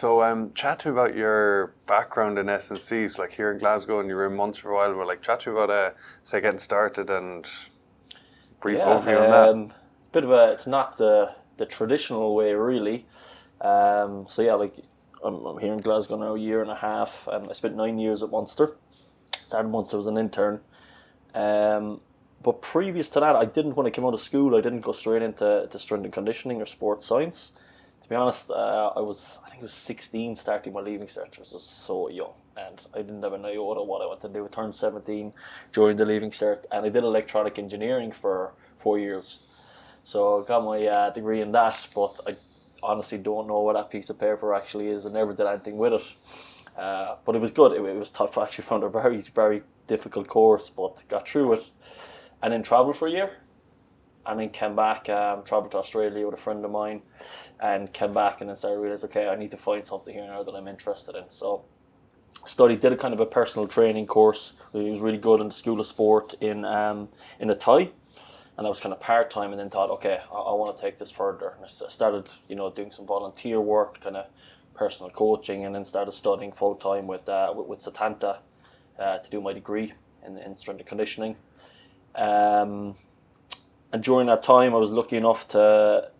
So chat to me about your background in S&Cs, like here in Glasgow, and you were in Munster for a while, but like chat to me about, say, getting started and brief overview on that. It's a bit of it's not the traditional way really. So yeah, like I'm here in Glasgow now a year and a half, and I spent 9 years at Munster. Started Munster as an intern. But previous to that, I didn't, when I came out of school, I didn't go straight into strength and conditioning or sports science. To be honest, I think I was 16 starting my leaving cert, which was so young. And I didn't have an iota what I wanted to do. I turned 17 during the leaving cert, and I did electronic engineering for 4 years. So I got my degree in that, but I honestly don't know what that piece of paper actually is. I never did anything with it. But it was good. It was tough. I actually found it a very, very difficult course, but got through it. And then travelled for a year. And then came back, travelled to Australia with a friend of mine, and came back and then started to realise, okay, I need to find something here now that I'm interested in. So did a kind of a personal training course. It was really good in the School of Sport in a Thai. And I was kind of part-time, and then thought, okay, I want to take this further. And I started, doing some volunteer work, kind of personal coaching, and then started studying full-time with Satanta to do my degree in strength and conditioning. And during that time, I was lucky enough to,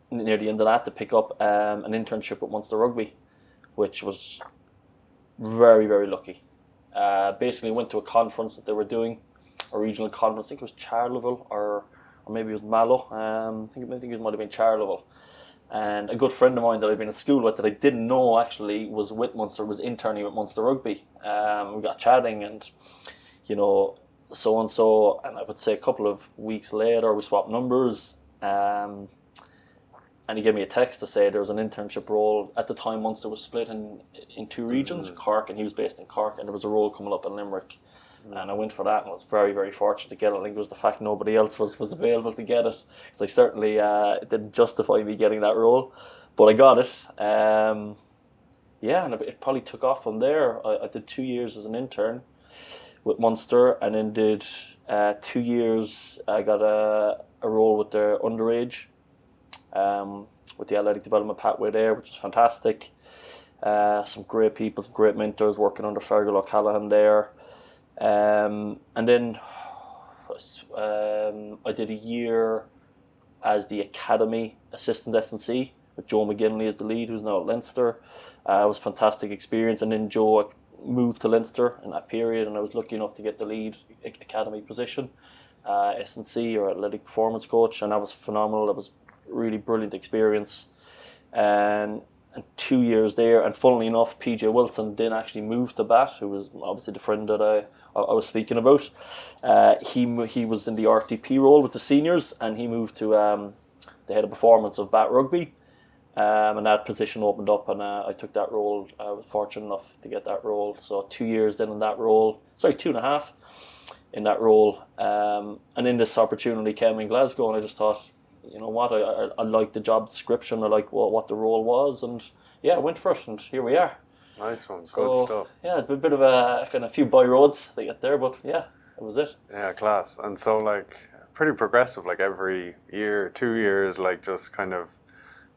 near the end of that, to pick up an internship with Munster Rugby, which was very, very lucky. Basically, went to a conference that they were doing, a regional conference. I think it was Charleville or maybe it was Mallow. I think it might have been Charleville. And a good friend of mine that I'd been at school with that I didn't know actually was with Munster, was interning with Munster Rugby. We got chatting and, so and so, and I would say a couple of weeks later we swapped numbers, and he gave me a text to say there was an internship role. At the time Munster was split in two regions, Cork, and he was based in Cork, and there was a role coming up in Limerick. And I went for that, and I was very, very fortunate to get it. I think it was the fact nobody else was available to get it, because I certainly it didn't justify me getting that role, but I got it. And it probably took off from there. I did 2 years as an intern with Munster, and then did 2 years. I got a role with their underage, with the athletic development pathway there, which was fantastic. Some great people, some great mentors, working under Fergal O'Callaghan there. And then I did a year as the academy assistant S&C with Joe McGinley as the lead, who's now at Leinster. It was a fantastic experience, and then Joe moved to Leinster in that period, and I was lucky enough to get the lead academy position, S&C or athletic performance coach, and that was phenomenal. That was a really brilliant experience, and 2 years there. And funnily enough, PJ Wilson did actually move to BAT, who was obviously the friend that I was speaking about. He was in the RTP role with the seniors, and he moved to the head of performance of BAT Rugby. And that position opened up, and I took that role. I was fortunate enough to get that role. So 2 years then in that role, 2.5 in that role. And then this opportunity came in Glasgow, and I just thought, you know what, I liked the job description, I liked what the role was, and yeah, I went for it, and here we are. Nice one, good stuff. Yeah, it's a bit of a kind of few by roads to get there, but yeah, that was it. Yeah, class. And so like pretty progressive, like every year, 2 years, like just kind of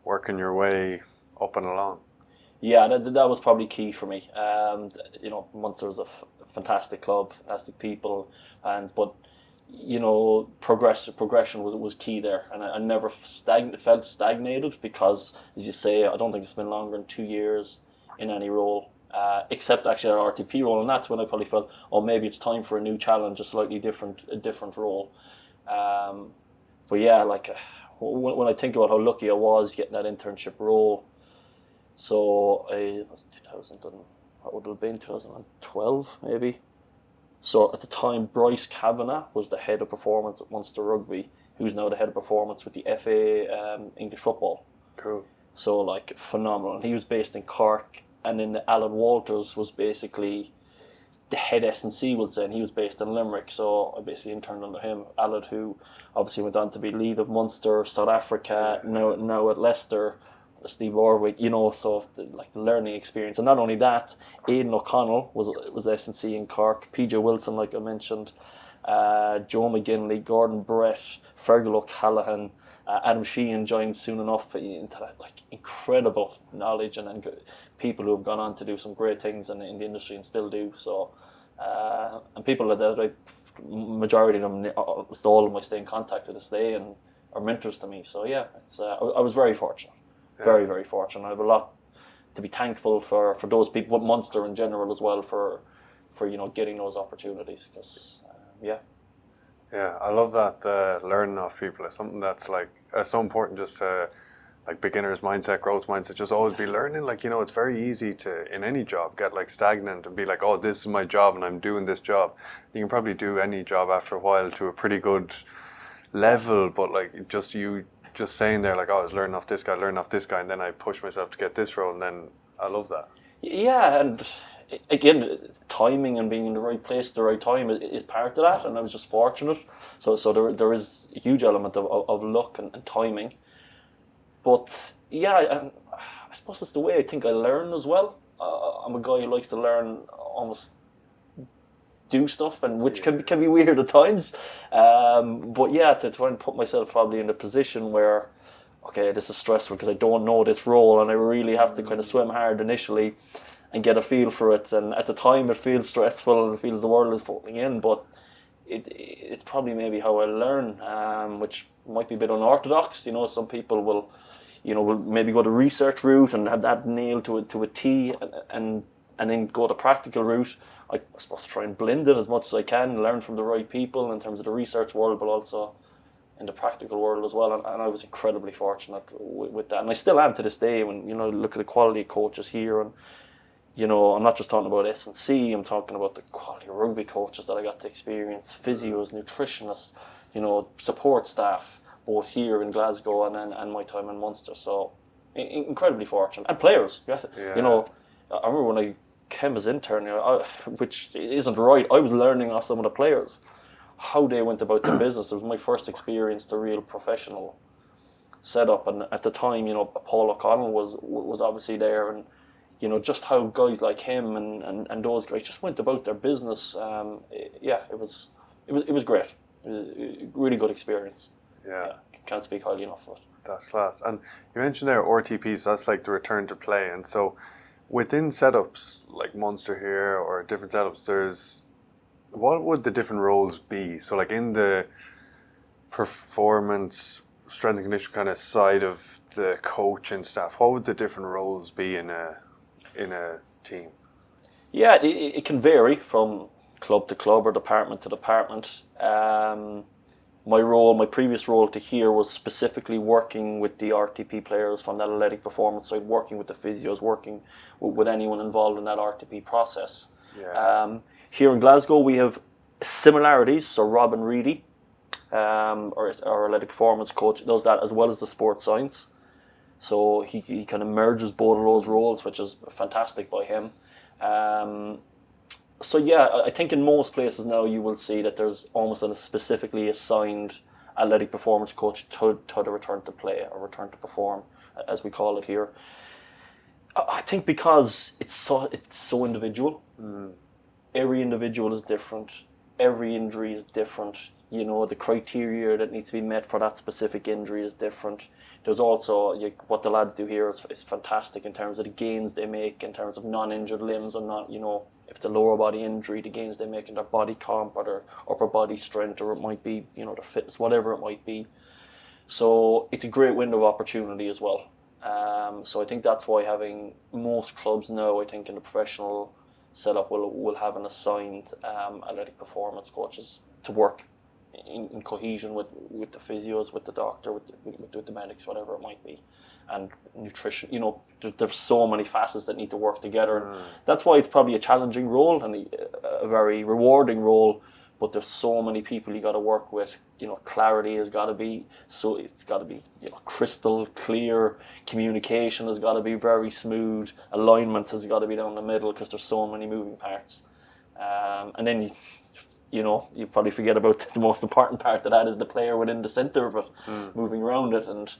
working your way up and along. Yeah, that was probably key for me. Munster was a fantastic club, fantastic people, but progression was key there, and I never felt stagnated, because, as you say, I don't think it's been longer than 2 years in any role, except actually our RTP role, and that's when I probably felt, maybe it's time for a new challenge, a slightly different role. But yeah, like when I think about how lucky I was getting that internship role, so it was 2012 maybe. So at the time, Bryce Kavanagh was the head of performance at Munster Rugby, who's now the head of performance with the FA English football. Cool. So like phenomenal. And he was based in Cork, and then Alan Walters was basically the head S&C, would say, and he was based in Limerick. So I basically interned under him. Alan, who obviously went on to be lead of Munster, South Africa, now at Leicester. Steve Orwick, so the learning experience. And not only that, Aidan O'Connell was S&C in Cork, PJ Wilson, like I mentioned, Joe McGinley, Gordon Brett, Fergal O'Callaghan, Adam Sheehan joined soon enough into that like incredible knowledge and people who have gone on to do some great things in the industry and still do so. And people that I, majority of them, all of them I stay in contact to this day and are mentors to me. So yeah, it's I was very fortunate, very very fortunate. I have a lot to be thankful for those people, but Munster in general as well for getting those opportunities. Because yeah, I love that learning off people is something that's like so important. Just to like beginner's mindset, growth mindset, just always be learning. Like it's very easy to in any job get like stagnant and be like, oh, this is my job and I'm doing this job. You can probably do any job after a while to a pretty good level, but like just saying there like, oh, I was learning off this guy, and then I push myself to get this role, and then I love that. Yeah, and again, timing and being in the right place at the right time is part of that, and I was just fortunate. So there is a huge element of luck and timing. But yeah, I suppose it's the way I think I learn as well. I'm a guy who likes to learn almost do stuff, and which can be weird at times. But yeah, to try and put myself probably in a position where, okay, this is stressful because I don't know this role, and I really have to kind of swim hard initially and get a feel for it. And at the time, it feels stressful and it feels the world is falling in. But it's probably maybe how I learn, which might be a bit unorthodox. Some people will maybe go the research route and have that nailed to a T, and then go the practical route. I suppose try and blend it as much as I can, learn from the right people in terms of the research world, but also in the practical world as well. And I was incredibly fortunate with that, and I still am to this day. When look at the quality of coaches here, and I'm not just talking about S&C. I'm talking about the quality of rugby coaches that I got to experience, physios, nutritionists, support staff, both here in Glasgow and my time in Munster. So incredibly fortunate, and players. I remember when I came as intern, which isn't right. I was learning off some of the players, how they went about their business. It was my first experience, the real professional setup. And at the time, Paul O'Connell was obviously there, and just how guys like him and those guys just went about their business. It was great. It was a really good experience. Yeah, can't speak highly enough of it. That's class. And you mentioned there RTPs. That's like the return to play, and so. Within setups like Munster here or different setups, what would the different roles be? So like in the performance, strength and conditioning kind of side of the coach and staff, what would the different roles be in a team? Yeah, it can vary from club to club or department to department. My previous role to here was specifically working with the RTP players from that athletic performance side, working with the physios, working with anyone involved in that RTP process. Yeah. Here in Glasgow, we have similarities. So Robin Reedy, our athletic performance coach, does that as well as the sports science. So he kind of merges both of those roles, which is fantastic by him. So yeah, I think in most places now you will see that there's almost a specifically assigned athletic performance coach to the return to play or return to perform, as we call it here. I think because it's so individual. Every individual is different. Every injury is different. The criteria that needs to be met for that specific injury is different. There's also what the lads do here is fantastic in terms of the gains they make in terms of non-injured limbs and not, if it's a lower body injury, the gains they make in their body comp or their upper body strength, or it might be, their fitness, whatever it might be. So it's a great window of opportunity as well. So I think that's why having most clubs now, I think in the professional setup will have an assigned athletic performance coaches to work in cohesion with the physios, with the doctor, with the medics, whatever it might be, and nutrition. There's so many facets that need to work together, and that's why it's probably a challenging role and a very rewarding role. But there's so many people you got to work with. Clarity has got to be it's got to be crystal clear. Communication has got to be very smooth. Alignment has got to be down the middle because there's so many moving parts. And then you probably forget about the most important part of that is the player within the centre of it, moving around it, and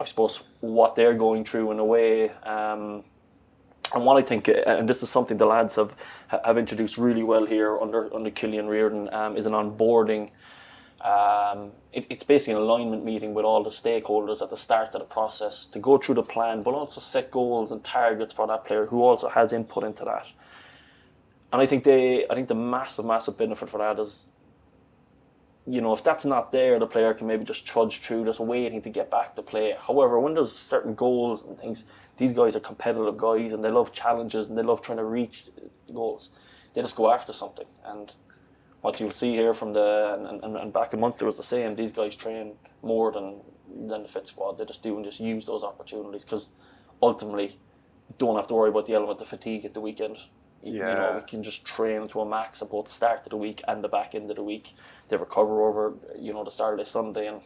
I suppose what they're going through in a way. And what I think, and this is something the lads have introduced really well here under Killian Reardon, is an onboarding It's basically an alignment meeting with all the stakeholders at the start of the process to go through the plan, but also set goals and targets for that player who also has input into that. And I think the massive benefit for that is, if that's not there, the player can maybe just trudge through, just waiting to get back to play. However, when there's certain goals and things, these guys are competitive guys and they love challenges and they love trying to reach goals. They just go after something. And what you'll see here from and back in Munster was the same. These guys train more than the fit squad. They just do and just use those opportunities because ultimately don't have to worry about the element of fatigue at the weekend. We can just train to a max at both the start of the week and the back end of the week. They recover over, the Saturday, Sunday, and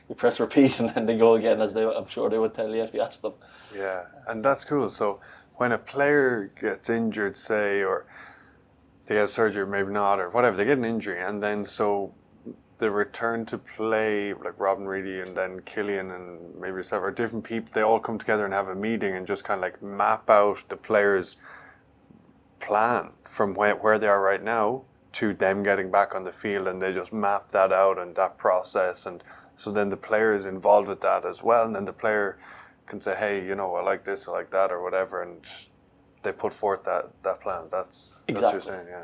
you press repeat and then they go again, as I'm sure they would tell you if you asked them. Yeah, and that's cool. So when a player gets injured, say, or they get surgery, maybe not, or whatever, they get an injury, and then so the return to play, like Robin Reedy and then Killian and maybe yourself, or different people, they all come together and have a meeting and just kind of like map out the players' plan from where they are right now to them getting back on the field, and they just map that out and that process, and so then the player is involved with that as well, and then the player can say, hey, I like this, I like that, or whatever, and they put forth that plan. That's exactly what you're saying, yeah.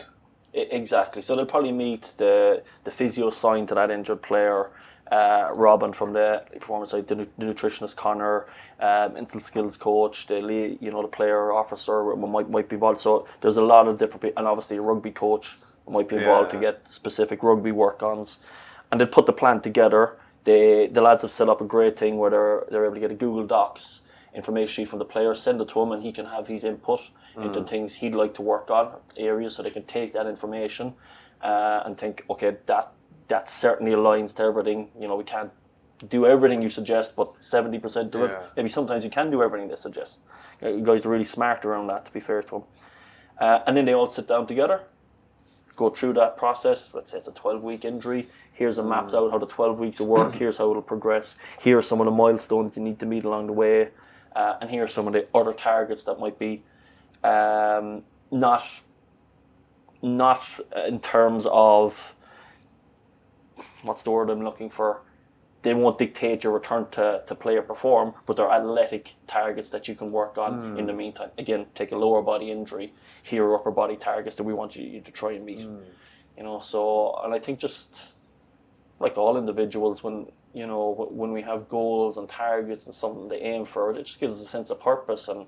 Exactly. So they'll probably meet the physio assigned to that injured player, Robin from the performance side, the nutritionist Connor, mental skills coach, the player officer might be involved. So there's a lot of different people, and obviously a rugby coach might be involved to get specific rugby work-ons, and they put the plan together. The lads have set up a great thing where they're able to get a Google Docs information sheet from the player, send it to him, and he can have his input into things he'd like to work on, areas, so they can take that information and think, okay, that certainly aligns to everything. We can't do everything you suggest, but 70% of it. Maybe sometimes you can do everything they suggest. You guys are really smart around that, to be fair to them. And then they all sit down together, go through that process. Let's say it's a 12-week injury. Here's a mapped out how the 12 weeks will work. Here's how it'll progress. Here are some of the milestones you need to meet along the way. And here are some of the other targets that might be not in terms of, what's the word I'm looking for? They won't dictate your return to play or perform, but they're athletic targets that you can work on in the meantime. Again, take a lower body injury. Here are upper body targets that we want you to try and meet. So, and I think just like all individuals, when we have goals and targets and something they aim for, it just gives us a sense of purpose. And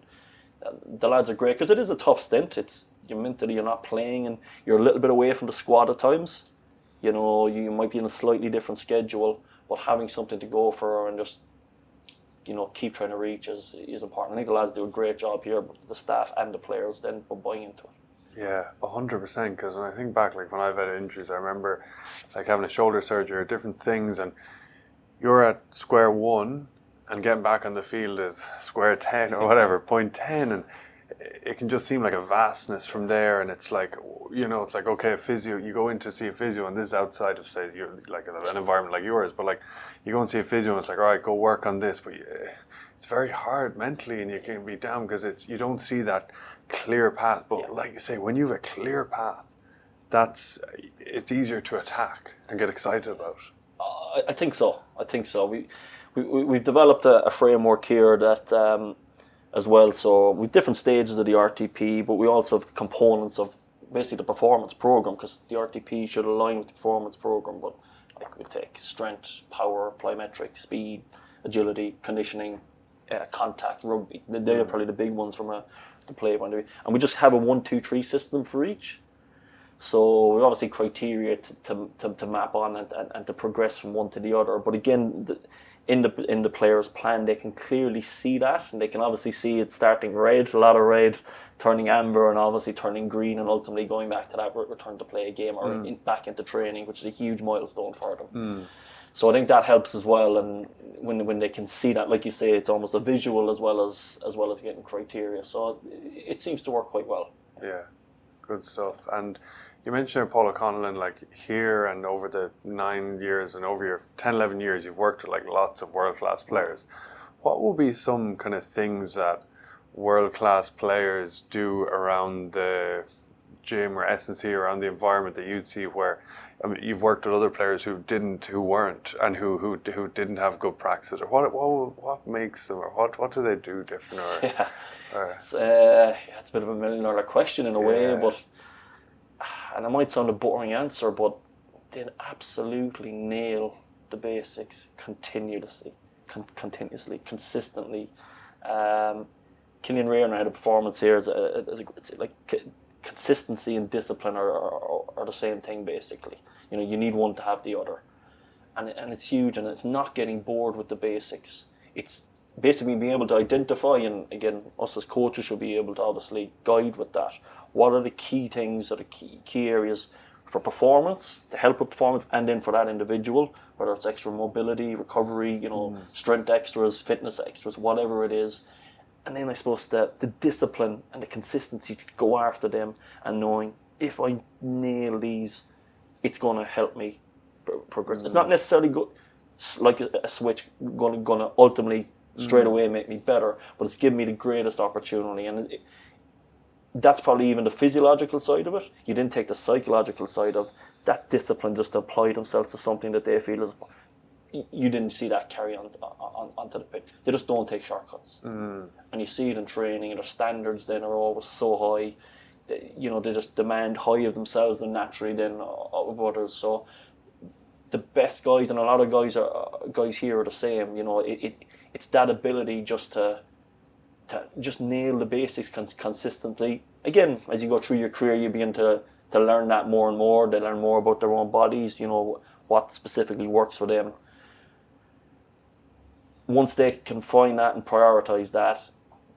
the lads are great because it is a tough stint. You're mentally, you're not playing, and you're a little bit away from the squad at times. You might be in a slightly different schedule, but having something to go for and just keep trying to reach is important. I think the lads do a great job here, but the staff and the players then buying into it. Yeah, 100%. Because when I think back, like when I've had injuries, I remember like having a shoulder surgery or different things, and you're at square one, and getting back on the field is square 10 or whatever, point 10, and it can just seem like a vastness from there. And it's like, it's like, okay, a physio, you go in to see a physio, and this is outside of, say, you're like an environment like yours, but like you go and see a physio, and it's like, all right, go work on this, but it's very hard mentally, and you can be down because you don't see that clear path. But like you say, when you have a clear path, it's easier to attack and get excited about. I think so. We've developed a framework here that as well. So we've different stages of the RTP, but we also have components of basically the performance program, because the RTP should align with the performance program. But like we take strength, power, plyometrics, speed, agility, conditioning, contact, rugby. They are probably the big ones from the play point of view. And we just have a 1-2-3 system for each. So we obviously criteria to map on and to progress from one to the other. But again, in the player's plan, they can clearly see that, and they can obviously see it starting red, a lot of red, turning amber, and obviously turning green, and ultimately going back to that return to play a game or back into training, which is a huge milestone for them. So I think that helps as well. And when they can see that, like you say, it's almost a visual as well as getting criteria. So it seems to work quite well. Yeah, good stuff. And you mentioned Paul O'Connell, like here and over the 9 years and over your 10, 11 years, you've worked with like lots of world-class players. What will be some kind of things that world-class players do around the gym or S&C around the environment that you'd see where, I mean, you've worked with other players who weren't, and who didn't have good practices, or what makes them, or what do they do different, or Yeah, or it's a bit of a $1 million question in a way, but and it might sound a boring answer, but they absolutely nail the basics continuously, consistently. Killian Rearn had a performance here it's like consistency and discipline are the same thing basically. You know, you need one to have the other, and it's huge. And it's not getting bored with the basics. It's basically being able to identify, and again, us as coaches should be able to obviously guide with that. What are the key things, that are key areas for performance, to help with performance, and then for that individual, whether it's extra mobility, recovery, you know, strength extras, fitness extras, whatever it is. And then I suppose the discipline and the consistency to go after them, and knowing if I nail these, it's going to help me progress. It's not necessarily like a switch going to ultimately straight away make me better, but it's given me the greatest opportunity. And that's probably even the physiological side of it. You didn't take the psychological side of that discipline just to apply themselves to something that they feel is. You didn't see that carry on onto the pitch. They just don't take shortcuts, and you see it in training. And their standards then are always so high. You know, they just demand high of themselves and naturally then of others. So the best guys, and a lot of guys here are the same. You know, it's that ability just to just nail the basics consistently. Again, as you go through your career, you begin to learn that more and more. They learn more about their own bodies. You know what specifically works for them. Once they can find that and prioritize that,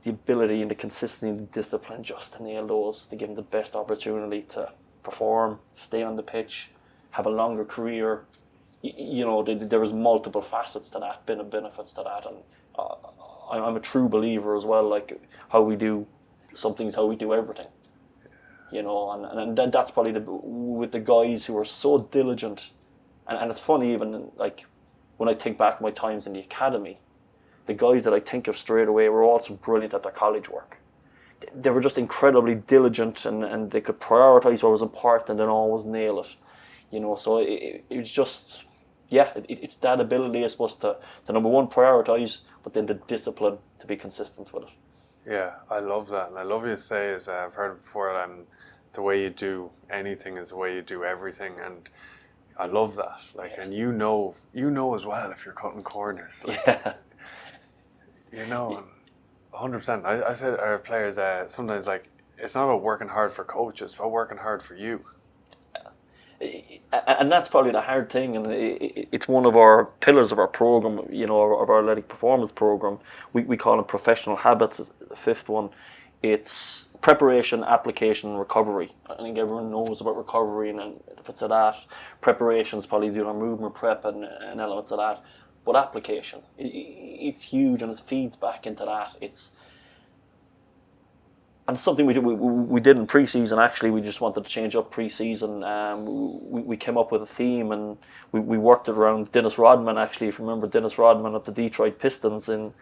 the ability and the consistency and the discipline just to nail those, to give them the best opportunity to perform, stay on the pitch, have a longer career. You know, there is multiple facets to that, benefits to that, and I'm a true believer as well. Like how we do some things, how we do everything. You know, and that's probably with the guys who are so diligent, and it's funny even like. When I think back my times in the academy, the guys that I think of straight away were also brilliant at their college work. They were just incredibly diligent, and they could prioritize what was important and always nail it. You know, so it was just, it's that ability, I suppose, to number one, prioritize, but then the discipline to be consistent with it. Yeah, I love that, and I love you say, as I've heard it before, the way you do anything is the way you do everything, and I love that. Like, and you know as well if you're cutting corners. Like, you know, 100%. I said our players sometimes, like, it's not about working hard for coaches, it's about working hard for you. And that's probably the hard thing, and it's one of our pillars of our program. You know, of our athletic performance program. We call it professional habits. The fifth one. It's preparation, application, and recovery. I think everyone knows about recovery, and if it's at that, preparation is probably doing our movement prep and elements of that. But application, it's huge, and it feeds back into that. And something we did in pre-season. Actually, we just wanted to change up pre-season. We came up with a theme, and we worked it around Dennis Rodman. Actually, if you remember Dennis Rodman of the Detroit Pistons, and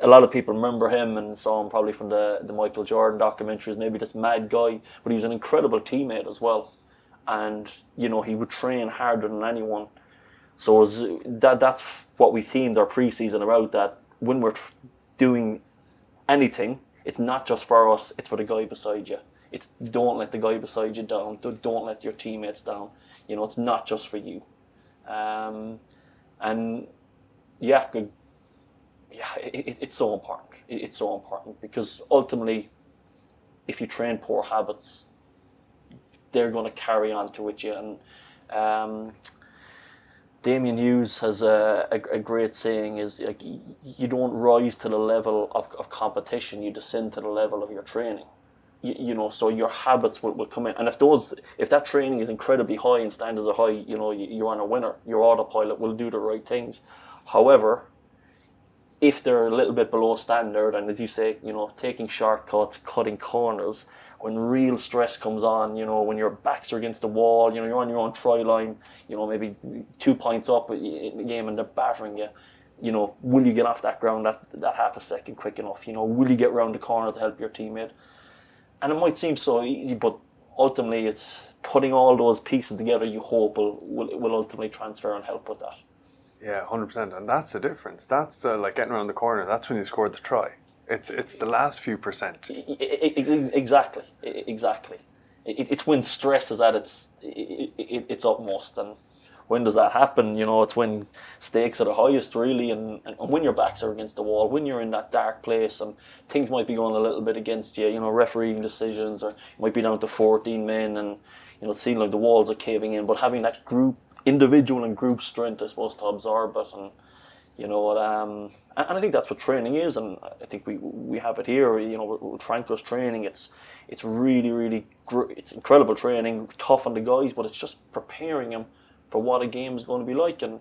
a lot of people remember him and saw him probably from the Michael Jordan documentaries, maybe this mad guy, but he was an incredible teammate as well. And, you know, he would train harder than anyone. So that's what we themed our pre-season about, that when we're doing anything, it's not just for us, it's for the guy beside you. It's don't let the guy beside you down, don't let your teammates down. You know, it's not just for you. It's so important. It's so important because ultimately, if you train poor habits, they're going to carry on to with you. And Damien Hughes has a great saying: is like, you don't rise to the level of competition, you descend to the level of your training. You know, so your habits will come in, and if that training is incredibly high and standards are high, you know, you're on a winner. Your autopilot will do the right things. However, if they're a little bit below standard, and as you say, you know, taking shortcuts, cutting corners, when real stress comes on, you know, when your backs are against the wall, you know, you're on your own try line, you know, maybe 2 points up in the game and they're battering you, you know, will you get off that ground that half a second quick enough? You know, will you get round the corner to help your teammate? and it might seem so easy, but ultimately it's putting all those pieces together. You hope will ultimately transfer and help with that. Yeah, 100%, and that's the difference. That's like getting around the corner. That's when you scored the try. It's the last few percent. Exactly. It's when stress is at its utmost, and when does that happen? It's when stakes are the highest, really, and when your backs are against the wall, when you're in that dark place, and things might be going a little bit against you. Refereeing decisions, or you might be down to 14 men, and it seems like the walls are caving in. But having that individual and group strength, I suppose, to absorb it, and and I think that's what training is, and I think we have it here. With Franco's training, it's really, really it's incredible training, tough on the guys, but it's just preparing them for what a game is going to be like, and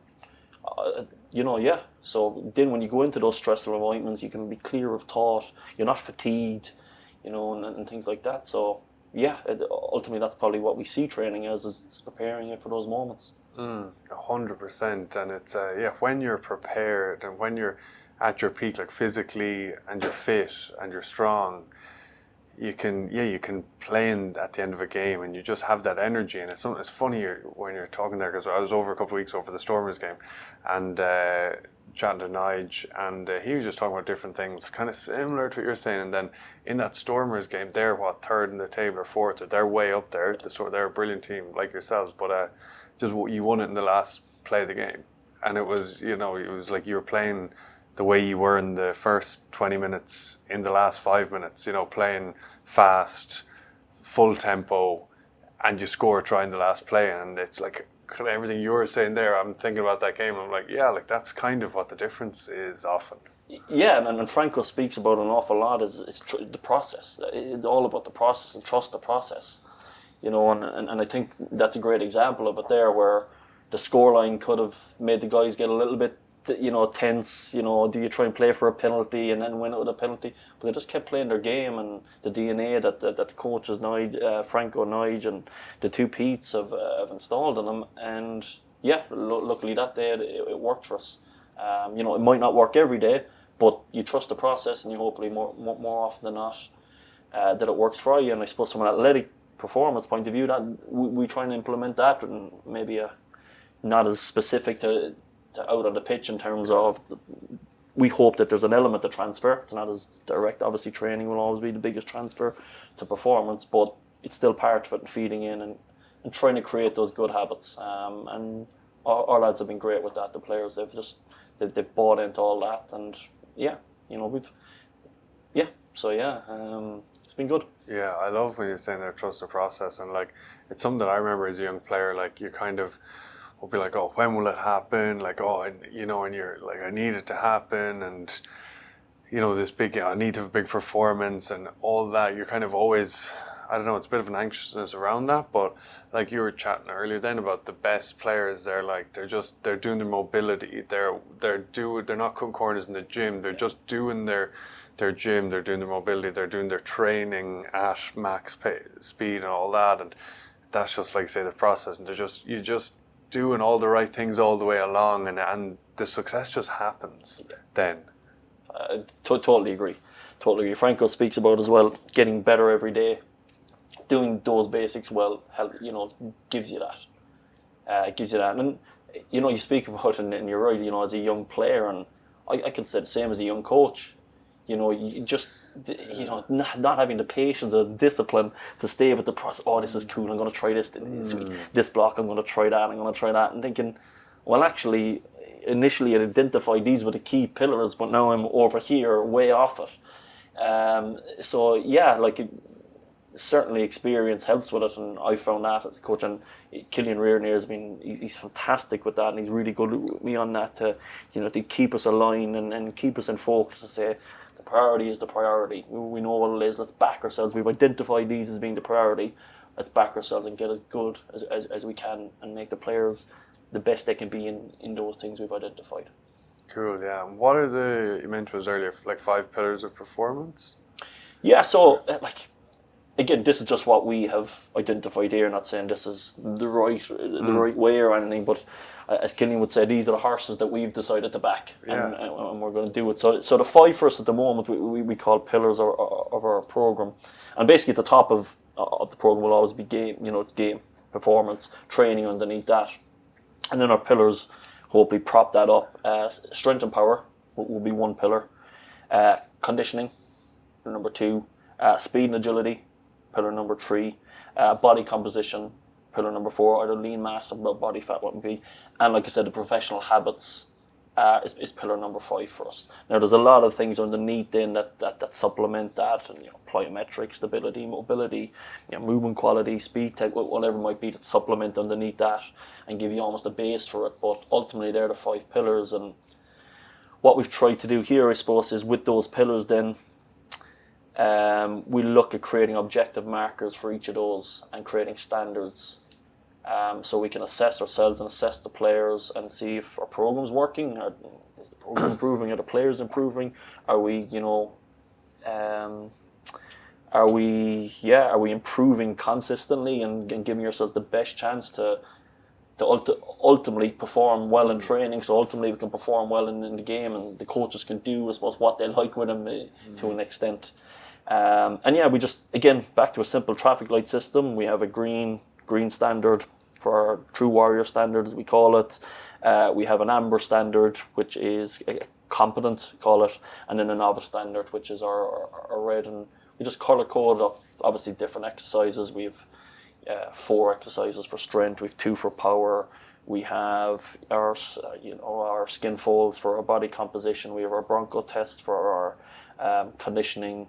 yeah. So then, when you go into those stressful environments, you can be clear of thought. You're not fatigued, and things like that. So yeah, ultimately, that's probably what we see training as, is preparing you for those moments. 100%, and it's when you're prepared and when you're at your peak, like physically, and you're fit and you're strong, you can play at the end of a game, and you just have that energy. And it's funny when you're talking there, because I was over a couple of weeks over the Stormers game, and chatting to Nige, and he was just talking about different things, kind of similar to what you're saying. And then in that Stormers game, they're third in the table or fourth, or they're way up there. They're a brilliant team like yourselves, but just you won it in the last play of the game, and it was it was like you were playing the way you were in the first 20 minutes in the last 5 minutes, playing fast, full tempo, and you score a try in the last play. And it's like kind of everything you were saying there. I'm thinking about that game, and I'm like, yeah, like that's kind of what the difference is often. Yeah, and Franco speaks about an awful lot is the process. It's all about the process, and trust the process. And I think that's a great example of it there, where the scoreline could have made the guys get a little bit tense. Do you try and play for a penalty and then win it with a penalty? But they just kept playing their game, and the DNA that the coaches, Franco, Nige, and the two Petes have installed in them. And yeah, luckily that day it worked for us. It might not work every day, but you trust the process, and you hopefully more often than not that it works for you. And I suppose from an athletic performance point of view, that we try and implement that, and maybe not as specific to out on the pitch in terms of we hope that there's an element of transfer. It's not as direct. Obviously, training will always be the biggest transfer to performance, but it's still part of it, and feeding in and trying to create those good habits. And our lads have been great with that. The players, they've bought into all that, and it's been good. Yeah, I love when you're saying that, trust the process, and like it's something that I remember as a young player. Like you kind of will be like, oh, when will it happen? Like, oh, and you're like, I need it to happen, and this big, I need to have a big performance and all that. You're kind of always, I don't know, it's a bit of an anxiousness around that. But like you were chatting earlier then about the best players, they're doing their mobility. They're not cutting corners in the gym. They're just doing their gym. They're doing their mobility. They're doing their training at max speed and all that. And that's just like, say, the process. And you're just doing all the right things all the way along, and the success just happens then. Totally agree. Franco speaks about as well, getting better every day, doing those basics well. Gives you that. And you speak about it, and you're right. As a young player, and I can say the same as a young coach. You just not having the patience or the discipline to stay with the process. Oh, this is cool. I'm going to try this. This block. I'm going to try that. I'm going to try that. And thinking, well, actually, initially I identified these were the key pillars, but now I'm over here, way off it. So yeah, certainly experience helps with it, and I found that as a coach. And Killian Rearnear he's fantastic with that, and he's really good with me on that to keep us aligned and keep us in focus, to say the priority is the priority. We know what it is. Let's back ourselves. We've identified these as being the priority. Let's back ourselves and get as good as we can, and make the players the best they can be in those things we've identified. Cool, yeah. What are you mentioned earlier, like 5 pillars of performance? Yeah, so again, this is just what we have identified here. Not saying this is the right way or anything, but as Killian would say, these are the horses that we've decided to back, and we're going to do it. So the 5 for us at the moment we call pillars of our program, and basically at the top of the program will always be game performance training underneath that, and then our pillars hopefully prop that up. Strength and power will be one pillar, conditioning number 2, speed and agility pillar number 3, body composition pillar number 4, either lean mass or body fat, what would be, and like I said, the professional habits is pillar number 5 for us. Now there's a lot of things underneath then that supplement that, and plyometric, stability, mobility, movement quality, speed tech, whatever it might be, that supplement underneath that and give you almost a base for it. But ultimately they're the 5 pillars, and what we've tried to do here, I suppose, is with those pillars then we look at creating objective markers for each of those and creating standards, so we can assess ourselves and assess the players and see if our program's working. Is the program improving? Are the players improving? Are we improving consistently and giving ourselves the best chance to ultimately perform well in training, so ultimately we can perform well in the game, and the coaches can do, I suppose, what they like with them to an extent. And we just, again, back to a simple traffic light system. We have a green standard for our true warrior standard, as we call it. We have an amber standard, which is a competent, call it, and then a novice standard, which is our red. And we just color code of obviously different exercises. We have 4 exercises for strength. We have 2 for power. We have our skin folds for our body composition. We have our bronco test for our conditioning.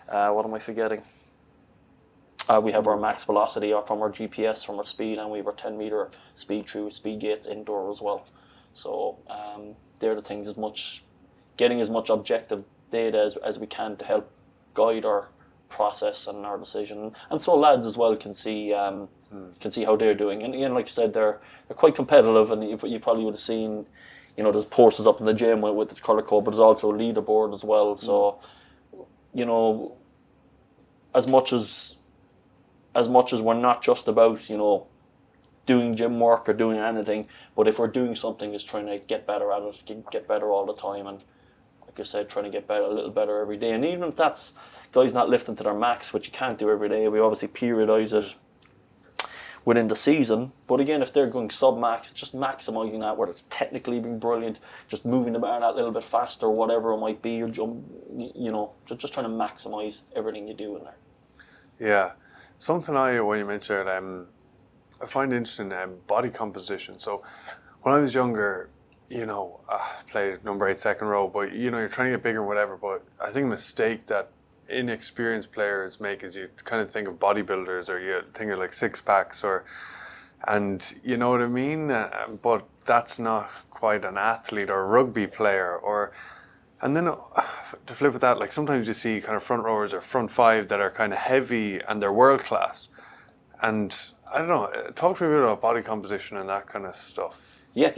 What am I forgetting? We have our max velocity from our GPS, from our speed, and we have our 10-meter speed through speed gates indoor as well. So they're the things, getting as much objective data as we can to help guide our process and our decision, and so lads as well can see how they're doing. And like I said, they're quite competitive, and you probably would have seen, there's posters up in the gym with the colour code, but there's also a leaderboard as well. So as much as we're not just about doing gym work or doing anything, but if we're doing something, is trying to get better at it, get better all the time, and like I said, trying to get better, a little better every day. And even if that's guys not lifting to their max, which you can't do every day, we obviously periodise it within the season. But again, if they're going sub-max, just maximising that, whether it's technically being brilliant, just moving the bar that little bit faster, whatever it might be, or jump, just trying to maximise everything you do in there. Yeah. Something when you mentioned, I find interesting, body composition. So when I was younger, played number 8 second row, but you're trying to get bigger and whatever. But I think a mistake that inexperienced players make is you kind of think of bodybuilders, or you think of like 6-packs, and you know what I mean. But that's not quite an athlete or a rugby player, and then to flip with that, like sometimes you see kind of front rowers or front 5 that are kind of heavy and they're world class, and I don't know. Talk to me a bit about body composition and that kind of stuff. Yeah,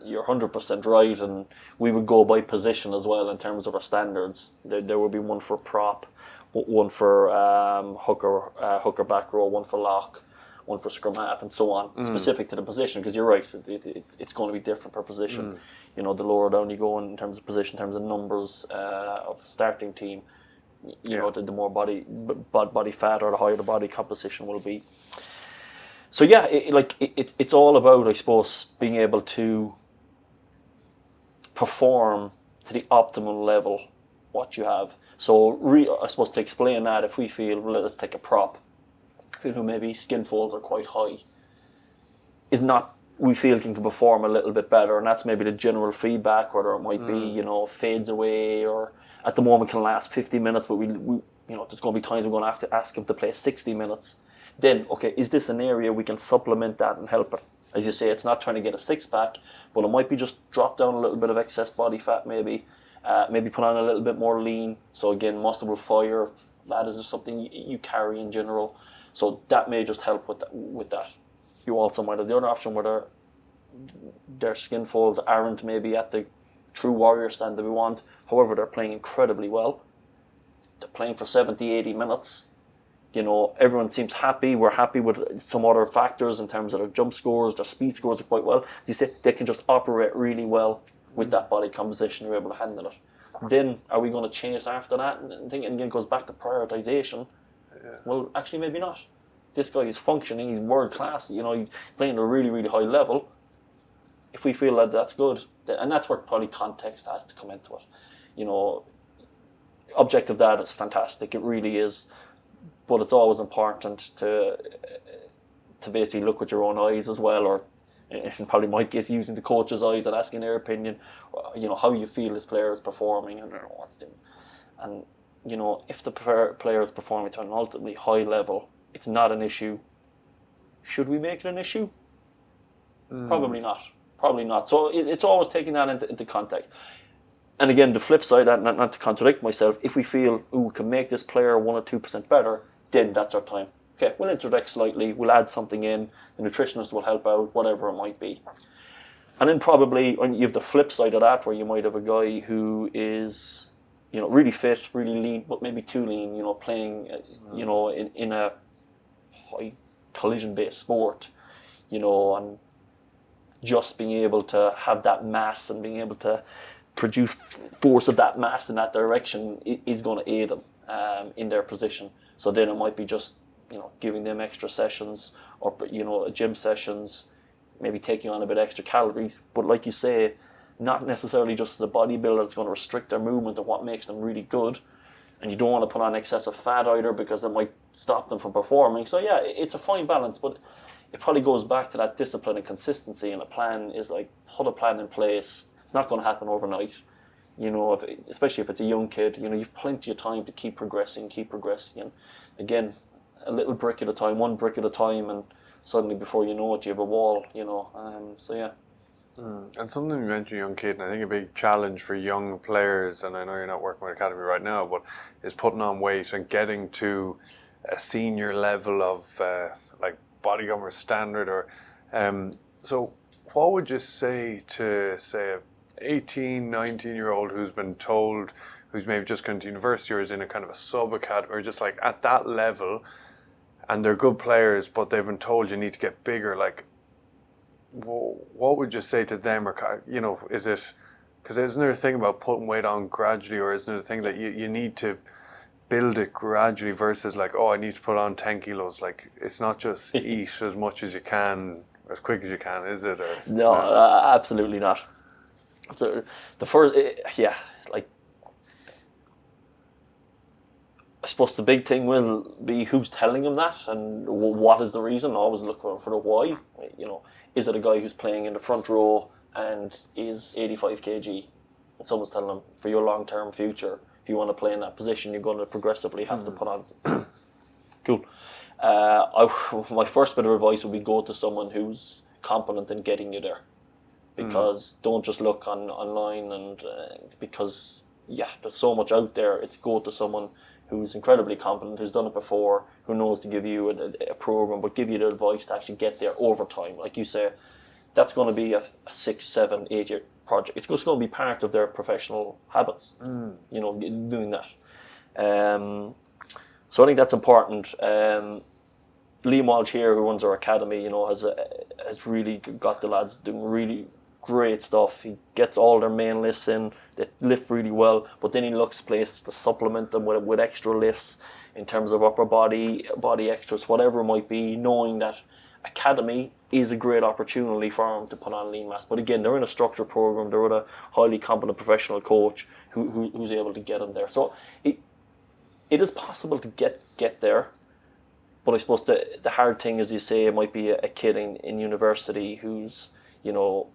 you're 100% right, and we would go by position as well in terms of our standards. There would be one for prop, one for hooker back row, one for lock, one for scrum half, and so on, specific to the position. Because you're right, it's going to be different per position. The lower down you go in terms of position, in terms of numbers of starting team, the more body fat or the higher the body composition will be. So yeah, it's all about, I suppose, being able to perform to the optimal level what you have. So I suppose to explain that, if we feel, let's take a prop, who maybe skin folds are quite high, we feel can perform a little bit better, and that's maybe the general feedback, whether it might be fades away, or at the moment can last 50 minutes, but we there's going to be times we're going to have to ask him to play 60 minutes. Then, okay, is this an area we can supplement that and help it? As you say, it's not trying to get a 6-pack, but it might be just drop down a little bit of excess body fat, maybe put on a little bit more lean. So again, muscle will fire. That is just something you carry in general. So that may just help with that. You also might have the other option where their skin folds aren't maybe at the true warrior stand that we want. However, they're playing incredibly well. They're playing for 70, 80 minutes. You know, everyone seems happy. We're happy with some other factors in terms of their jump scores, their speed scores are quite well. You say they can just operate really well with that body composition. You're able to handle it. Then are we going to chase after that? And again, it goes back to prioritization. Yeah. Well, actually, maybe not. This guy is functioning. He's world class. You know, he's playing at a really, really high level. If we feel that that's good, and that's where probably context has to come into it. You know, objective data is fantastic. It really is. But it's always important to basically look with your own eyes as well, or in probably my case, using the coach's eyes and asking their opinion, you know, how you feel this player is performing and what's doing. And, you know, if the player is performing to an ultimately high level, it's not an issue. Should we make it an issue? Probably not. Probably not. So it's always taking that into context. And again, the flip side, not to contradict myself, if we feel, we can make this player 1 or 2% better, then that's our time. Okay, we'll introduce slightly, we'll add something in, the nutritionist will help out, whatever it might be. And then probably you have the flip side of that, where you might have a guy who is, you know, really fit, really lean, but maybe too lean, you know, playing, you know, in a high collision-based sport, you know, and just being able to have that mass and being able to produce force of that mass in that direction is going to aid them in their position. So then it might be just, you know, giving them extra sessions, or, you know, gym sessions, maybe taking on a bit extra calories. But like you say, not necessarily just as a bodybuilder that's going to restrict their movement and what makes them really good. And you don't want to put on excessive fat either, because it might stop them from performing. So yeah, it's a fine balance, but it probably goes back to that discipline and consistency. And a plan is like, put a plan in place. It's not going to happen overnight. You know, especially if it's a young kid, you know, you've plenty of time to keep progressing. And again, a little brick at a time, one brick at a time, and suddenly before you know it, you have a wall, you know. So yeah. And something you mentioned, young kid, and I think a big challenge for young players, and I know you're not working with Academy right now, but is putting on weight and getting to a senior level of like bodybuilder standard. Or so what would you say to, say, a 18, 19-year-old who's been told, who's maybe just gone to university or is in a kind of a sub-academy, or just like at that level, and they're good players, but they've been told you need to get bigger? Like, what would you say to them? Or, you know, is it, because isn't there a thing about putting weight on gradually, or isn't there a thing that you need to build it gradually versus like, oh, I need to put on 10 kilos? Like, it's not just eat as much as you can, as quick as you can, is it? Or, no, absolutely not. So the first, yeah, like, I suppose the big thing will be who's telling them that, and what is the reason. Always look for the why. You know, is it a guy who's playing in the front row and is 85 kg, and someone's telling them, for your long-term future, if you want to play in that position, you're going to progressively have to put on. Cool. My first bit of advice would be, go to someone who's competent in getting you there. Because don't just look online, and because, yeah, there's so much out there. It's go to someone who's incredibly competent, who's done it before, who knows to give you a program, but give you the advice to actually get there over time. Like you say, that's going to be a 6, 7, 8 year project. It's just going to be part of their professional habits, you know, doing that. So I think that's important. Liam Walsh here, who runs our academy, you know, has really got the lads doing really great stuff. He gets all their main lifts in. They lift really well, but then he looks places to supplement them with extra lifts in terms of upper body extras, whatever it might be, knowing that academy is a great opportunity for them to put on lean mass. But again, they're in a structured program. They're with a highly competent professional coach who's able to get them there. So it is possible to get there. But I suppose the hard thing, as you say, it might be a kid in university who's, you know,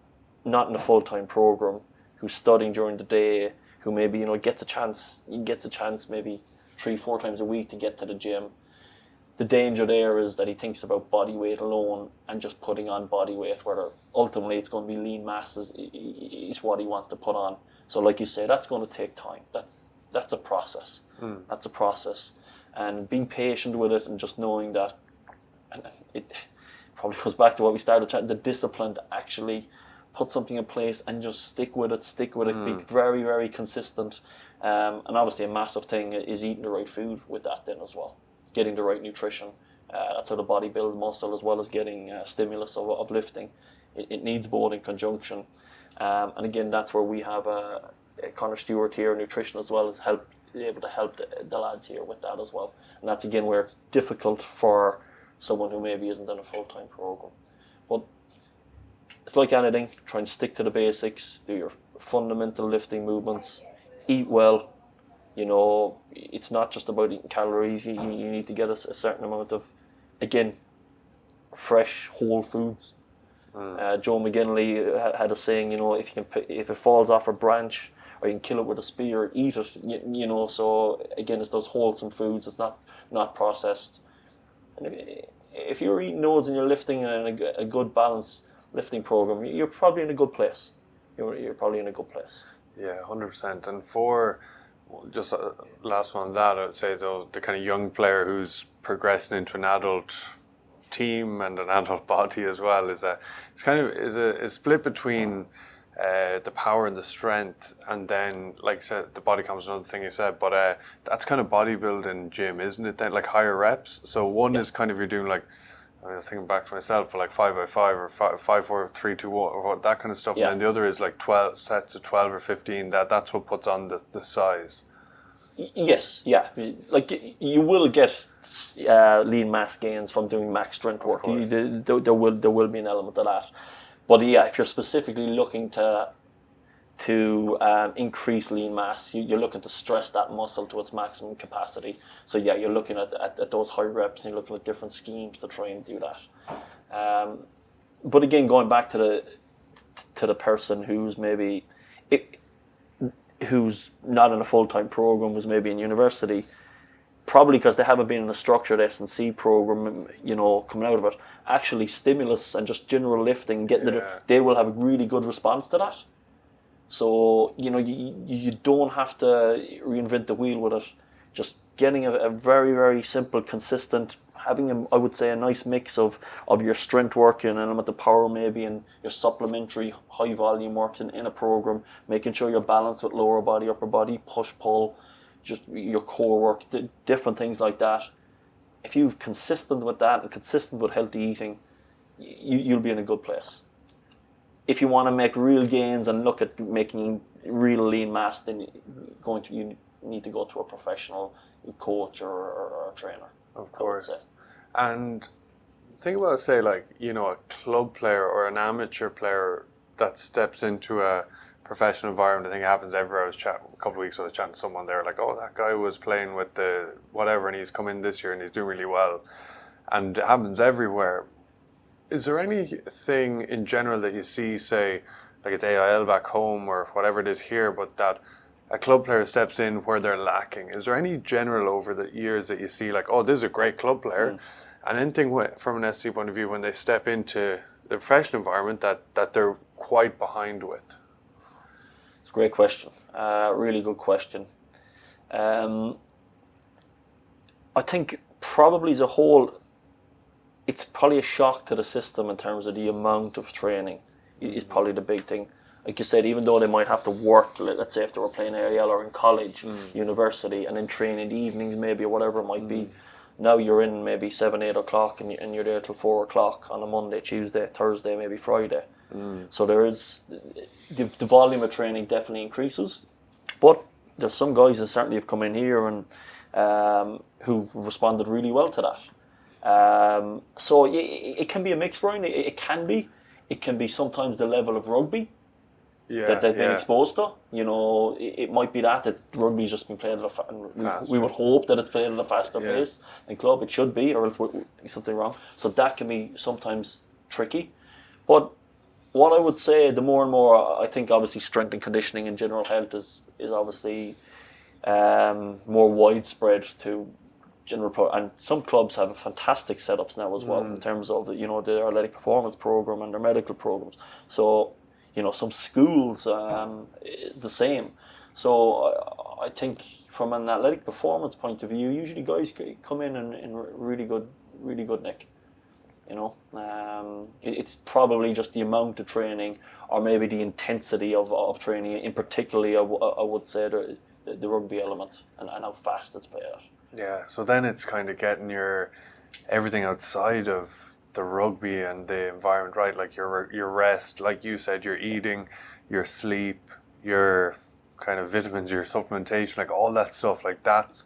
not in a full-time program, who's studying during the day, who maybe, you know, gets a chance maybe 3-4 times a week to get to the gym. The danger there is that he thinks about body weight alone and just putting on body weight, where ultimately it's going to be lean mass is what he wants to put on. So like you say, that's going to take time. That's a process. That's a process. And being patient with it, and just knowing that, and it probably goes back to what we started chatting, the discipline to actually put something in place and just stick with it, be very, very consistent. And obviously a massive thing is eating the right food with that then as well. getting the right nutrition. That's how the body builds muscle as well as getting stimulus of lifting. It needs both in conjunction. And again, that's where we have Connor Stewart here, nutrition as well, as able to help the lads here with that as well. And that's again where it's difficult for someone who maybe isn't in a full-time program. But it's like anything, try and stick to the basics, do your fundamental lifting movements, eat well. You know, it's not just about eating calories. You need to get a certain amount of, again, fresh, whole foods. Joe McGinley had a saying, you know, if it falls off a branch, or you can kill it with a spear, eat it. You know, so again, it's those wholesome foods. It's not processed. And if you're eating those and you're lifting in a good balanced lifting program, you're probably in a good place. You're probably in a good place. Yeah, 100%. And for just last one on that, I'd say though, the kind of young player who's progressing into an adult team and an adult body as well is a split between the power and the strength, and then like I said, the body comp is another thing you said, but that's kind of bodybuilding gym, isn't it? Then like higher reps. So one is kind of you're doing like, I was thinking back to myself, but like 5x5 or 5, 4, 3, 2, 1, or that kind of stuff. Yeah. And then the other is like 12 sets of 12 or 15. That's what puts on the size. Yes, yeah. Like you will get lean mass gains from doing max strength work. There will be an element of that. But yeah, if you're specifically looking to increase lean mass, you're looking to stress that muscle to its maximum capacity. So yeah, you're looking at those high reps, and you're looking at different schemes to try and do that. But again, going back to the person who's maybe who's not in a full-time program, was maybe in university, probably because they haven't been in a structured S&C program, you know, coming out of it, actually stimulus and just general lifting, they will have a really good response to that. So, you know, you don't have to reinvent the wheel with it. Just getting a very, very simple, consistent, having I would say a nice mix of your strength work and an element of power maybe, and your supplementary high volume works in a program, making sure you're balanced with lower body, upper body, push, pull, just your core work, different things like that. If you're consistent with that and consistent with healthy eating, you'll be in a good place. If you want to make real gains and look at making real lean mass, then you need to go to a professional coach or a trainer. Of course. And think about, say, like, you know, a club player or an amateur player that steps into a professional environment. I think it happens everywhere. A couple of weeks ago, I was chatting to someone there, like, oh, that guy was playing with the whatever, and he's come in this year and he's doing really well. And it happens everywhere. Is there anything in general that you see, say, like it's AIL back home or whatever it is here, but that a club player steps in where they're lacking? Is there any general over the years that you see, like, oh, this is a great club player, and anything from an SC point of view when they step into the professional environment that they're quite behind with? It's a great question. Really good question. I think probably as a whole, it's probably a shock to the system in terms of the amount of training is probably the big thing. Like you said, even though they might have to work, let's say if they were playing AIL or in college, university, and then train in the evenings maybe, or whatever it might be, now you're in maybe 7, 8 o'clock and you're there till 4 o'clock on a Monday, Tuesday, Thursday, maybe Friday. So there is, the volume of training definitely increases. But there's some guys that certainly have come in here and who responded really well to that. So it can be a mix, Brian. It can be sometimes the level of rugby that they've been exposed to. You know, it might be that rugby's just been played at we would hope that it's played at a faster pace than club. It should be, or else there's something wrong. So that can be sometimes tricky. But what I would say, the more and more, I think obviously strength and conditioning and general health is obviously more widespread to general and some clubs have fantastic setups now as well in terms of, you know, their athletic performance program and their medical programs. So, you know, some schools the same. So I think from an athletic performance point of view, usually guys come in really good nick. You know, it's probably just the amount of training, or maybe the intensity of training. In particularly, I would say the rugby element and how fast it's played at. Yeah, so then it's kind of getting your everything outside of the rugby and the environment right, like your rest, like you said, your eating, your sleep, your kind of vitamins, your supplementation, like all that stuff, like that's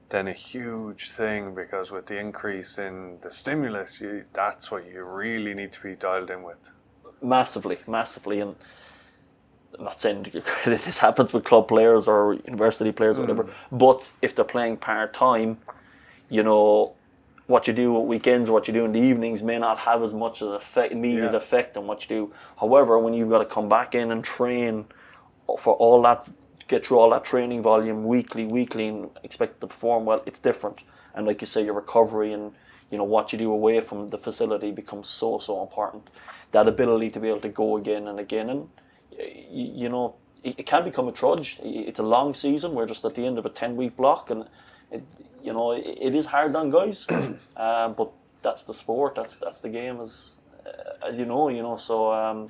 then a huge thing because with the increase in the stimulus, that's what you really need to be dialed in with. Massively, massively, and I'm not saying this happens with club players or university players or whatever, but if they're playing part time, you know, what you do at weekends, what you do in the evenings may not have as much of an immediate effect on what you do. However, when you've got to come back in and train for all that, get through all that training volume weekly, and expect to perform well, it's different. And like you say, your recovery and what you do away from the facility becomes so important. That ability to be able to go again and again, and it can become a trudge. It's a long season. We're just at the end of a 10-week block, and it is hard on guys. But that's the sport. That's the game, as you know. So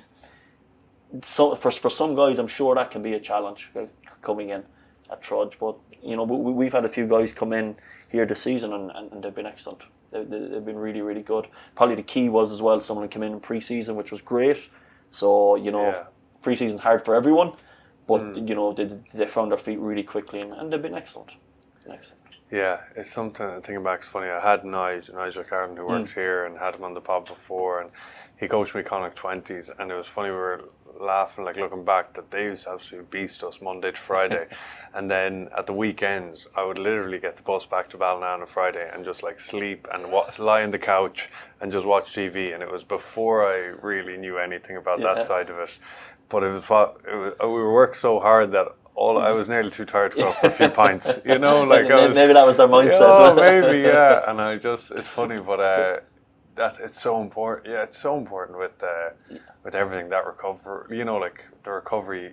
for some guys, I'm sure that can be a challenge coming in a trudge. But we've had a few guys come in here this season, and they've been excellent. They've been really, really good. Probably the key was as well someone came in pre-season, which was great. So pre-season's hard for everyone, but they found their feet really quickly, and they've been excellent. Yeah, it's something, thinking back, it's funny, I had Nigel Carden, who works here, and had him on the pod before, and he coached me Connacht 20s, and it was funny, we were laughing, like looking back, that they used to absolutely beast us Monday to Friday, and then at the weekends, I would literally get the bus back to Ballina on a Friday and just like sleep and lie on the couch and just watch TV, and it was before I really knew anything about that side of it, but we worked so hard that I was nearly too tired to go for a few pints, like maybe that was their mindset. Oh, maybe, yeah. And it's funny, but it's so important. Yeah, it's so important with everything, that recovery. Like the recovery,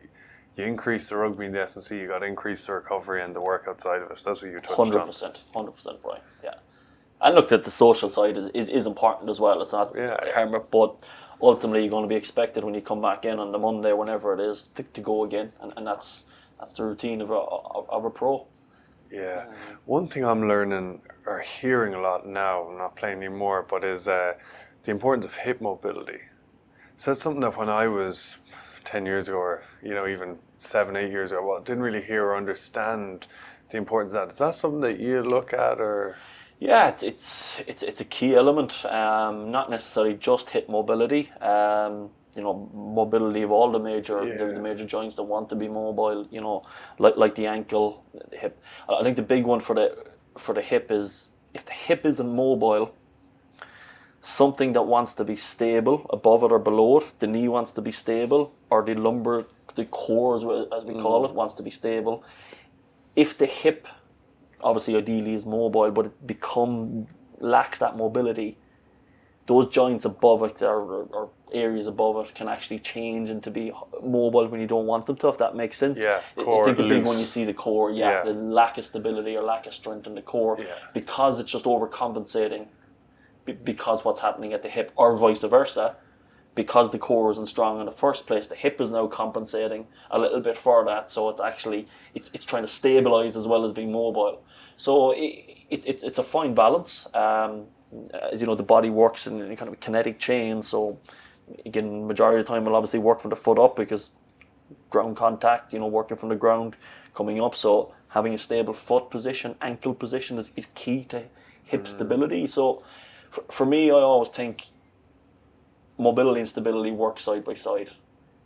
you increase the rugby in the S&C, you got to increase the recovery and the work outside of it. That's what you touched 100%, Brian. Yeah, and look, that the social side is important as well. It's not but ultimately you're going to be expected when you come back in on the Monday, whenever it is, to go again, and that's the routine of a pro. Yeah. One thing I'm learning or hearing a lot now, I'm not playing anymore, but is the importance of hip mobility. So that's something that when I was 10 years ago, or even 7-8 years ago, didn't really hear or understand the importance of that. Is that something that you look at, or? Yeah, it's a key element. Not necessarily just hip mobility. Mobility of all the major joints that want to be mobile. Like the ankle, the hip. I think the big one for the hip is, if the hip isn't mobile, something that wants to be stable above it or below it. The knee wants to be stable, or the lumbar, the core as we call it, wants to be stable. If the hip, obviously ideally, is mobile, but it lacks that mobility, those joints above it or areas above it can actually change into be mobile when you don't want them to, if that makes sense. Yeah, I think the big one you see, the core, the lack of stability or lack of strength in the core, because it's just overcompensating because what's happening at the hip, or vice versa, because the core isn't strong in the first place, the hip is now compensating a little bit for that, so it's actually it's trying to stabilize as well as being mobile. So it's a fine balance. As you know, the body works in kind of a kinetic chain, so again, majority of the time we'll obviously work from the foot up, because ground contact, working from the ground, coming up, so having a stable foot position, ankle position is key to hip stability. So for me, I always think mobility and stability work side by side.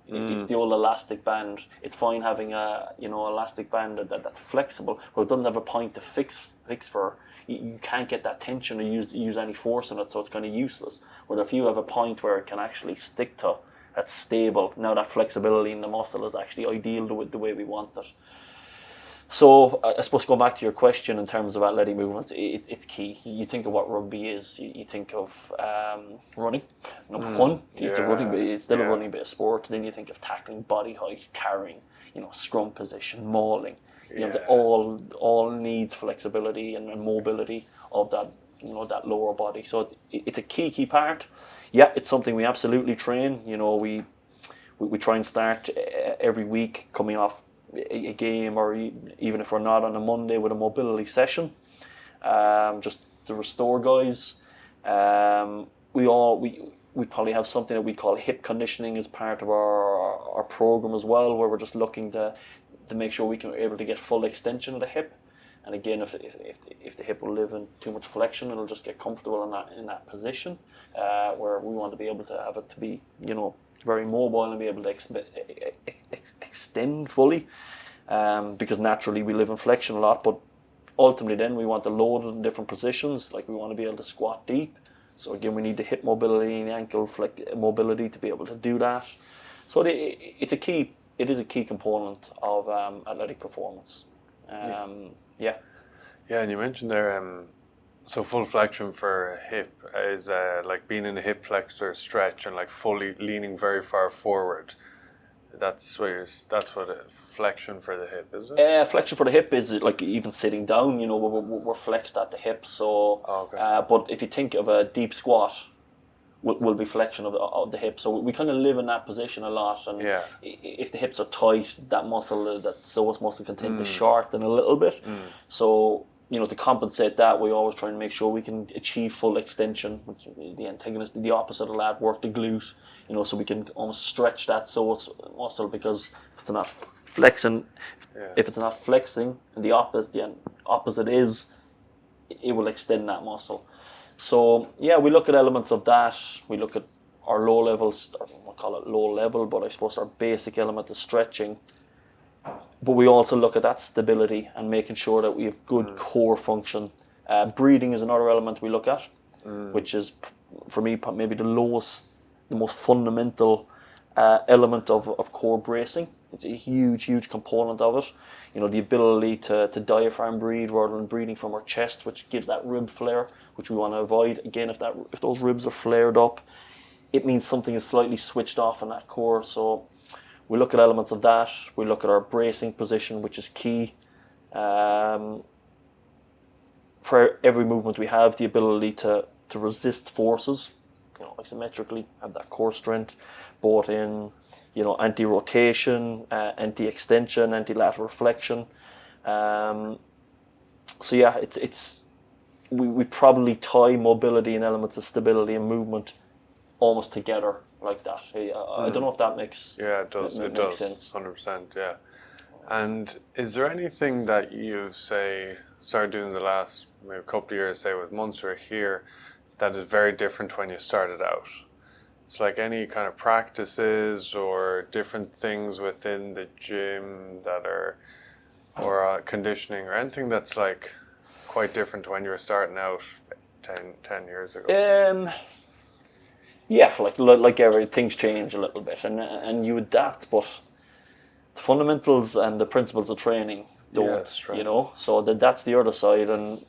It's the old elastic band. It's fine having a elastic band that's flexible, but it doesn't have a point to fix for. You can't get that tension or use any force on it, so it's kind of useless. Where if you have a point where it can actually stick to, that's stable, now that flexibility in the muscle is actually ideal the way we want it. So I suppose going back to your question in terms of athletic movements, it's key. You think of what rugby is, you think of running. Number one, it's a running, it's still a running bit of sport. Then you think of tackling, body height, carrying, scrum position, mauling. All needs flexibility and mobility of that, that lower body. So it's a key part. Yeah, it's something we absolutely train. We try and start every week coming off a game, or even if we're not on a Monday, with a mobility session. just to restore guys. We probably have something that we call hip conditioning as part of our program as well, where we're just looking to make sure we can be able to get full extension of the hip. And again, if the hip will live in too much flexion, it'll just get comfortable in that position, where we want to be able to have it to be, very mobile and be able to extend fully, because naturally we live in flexion a lot. But ultimately, then we want to load it in different positions. Like we want to be able to squat deep. So again, we need the hip mobility and the ankle mobility to be able to do that. So it is a key component of athletic performance. Yeah. Yeah, and you mentioned there, so full flexion for a hip is like being in a hip flexor stretch and like fully leaning very far forward. That's what a flexion for the hip, is it? Flexion for the hip is like even sitting down. We're flexed at the hip. So, Okay. but if you think of a deep squat, will be flexion of the hip. So we kind of live in that position a lot. And Yeah. if the hips are tight, that psoas muscle can tend to shorten a little bit. So, to compensate that, we always try and make sure we can achieve full extension, which is the antagonist, the opposite of that, work the glute, so we can almost stretch that psoas muscle, because if it's not flexing, and the opposite is, it will extend that muscle. So yeah, we look at elements of that. We look at our low levels, we'll call it low level, but I suppose our basic element is stretching. But we also look at that stability and making sure that we have good core function. Breathing is another element we look at, which is, for me, maybe the most fundamental element of core bracing. It's a huge component of it. The ability to diaphragm breathe rather than breathing from our chest, which gives that rib flare, which we want to avoid. Again, if those ribs are flared up, it means something is slightly switched off in that core. So we look at elements of that. We look at our bracing position, which is key. For every movement we have, the ability to resist forces, isometrically, have that core strength, both in, anti-rotation, anti-extension, anti-lateral flexion. So yeah, we probably tie mobility and elements of stability and movement almost together like that. I don't know if that makes it does. It does sense. 100%. Yeah. And is there anything that you started doing the last maybe couple of years, say with Munster here, that is very different when you started out? It's like any kind of practices or different things within the gym or conditioning or anything that's like quite different to when you were starting out 10 years ago? Yeah, like things change a little bit, and you adapt, but the fundamentals and the principles of training don't. Yes, right. So that's the other side, and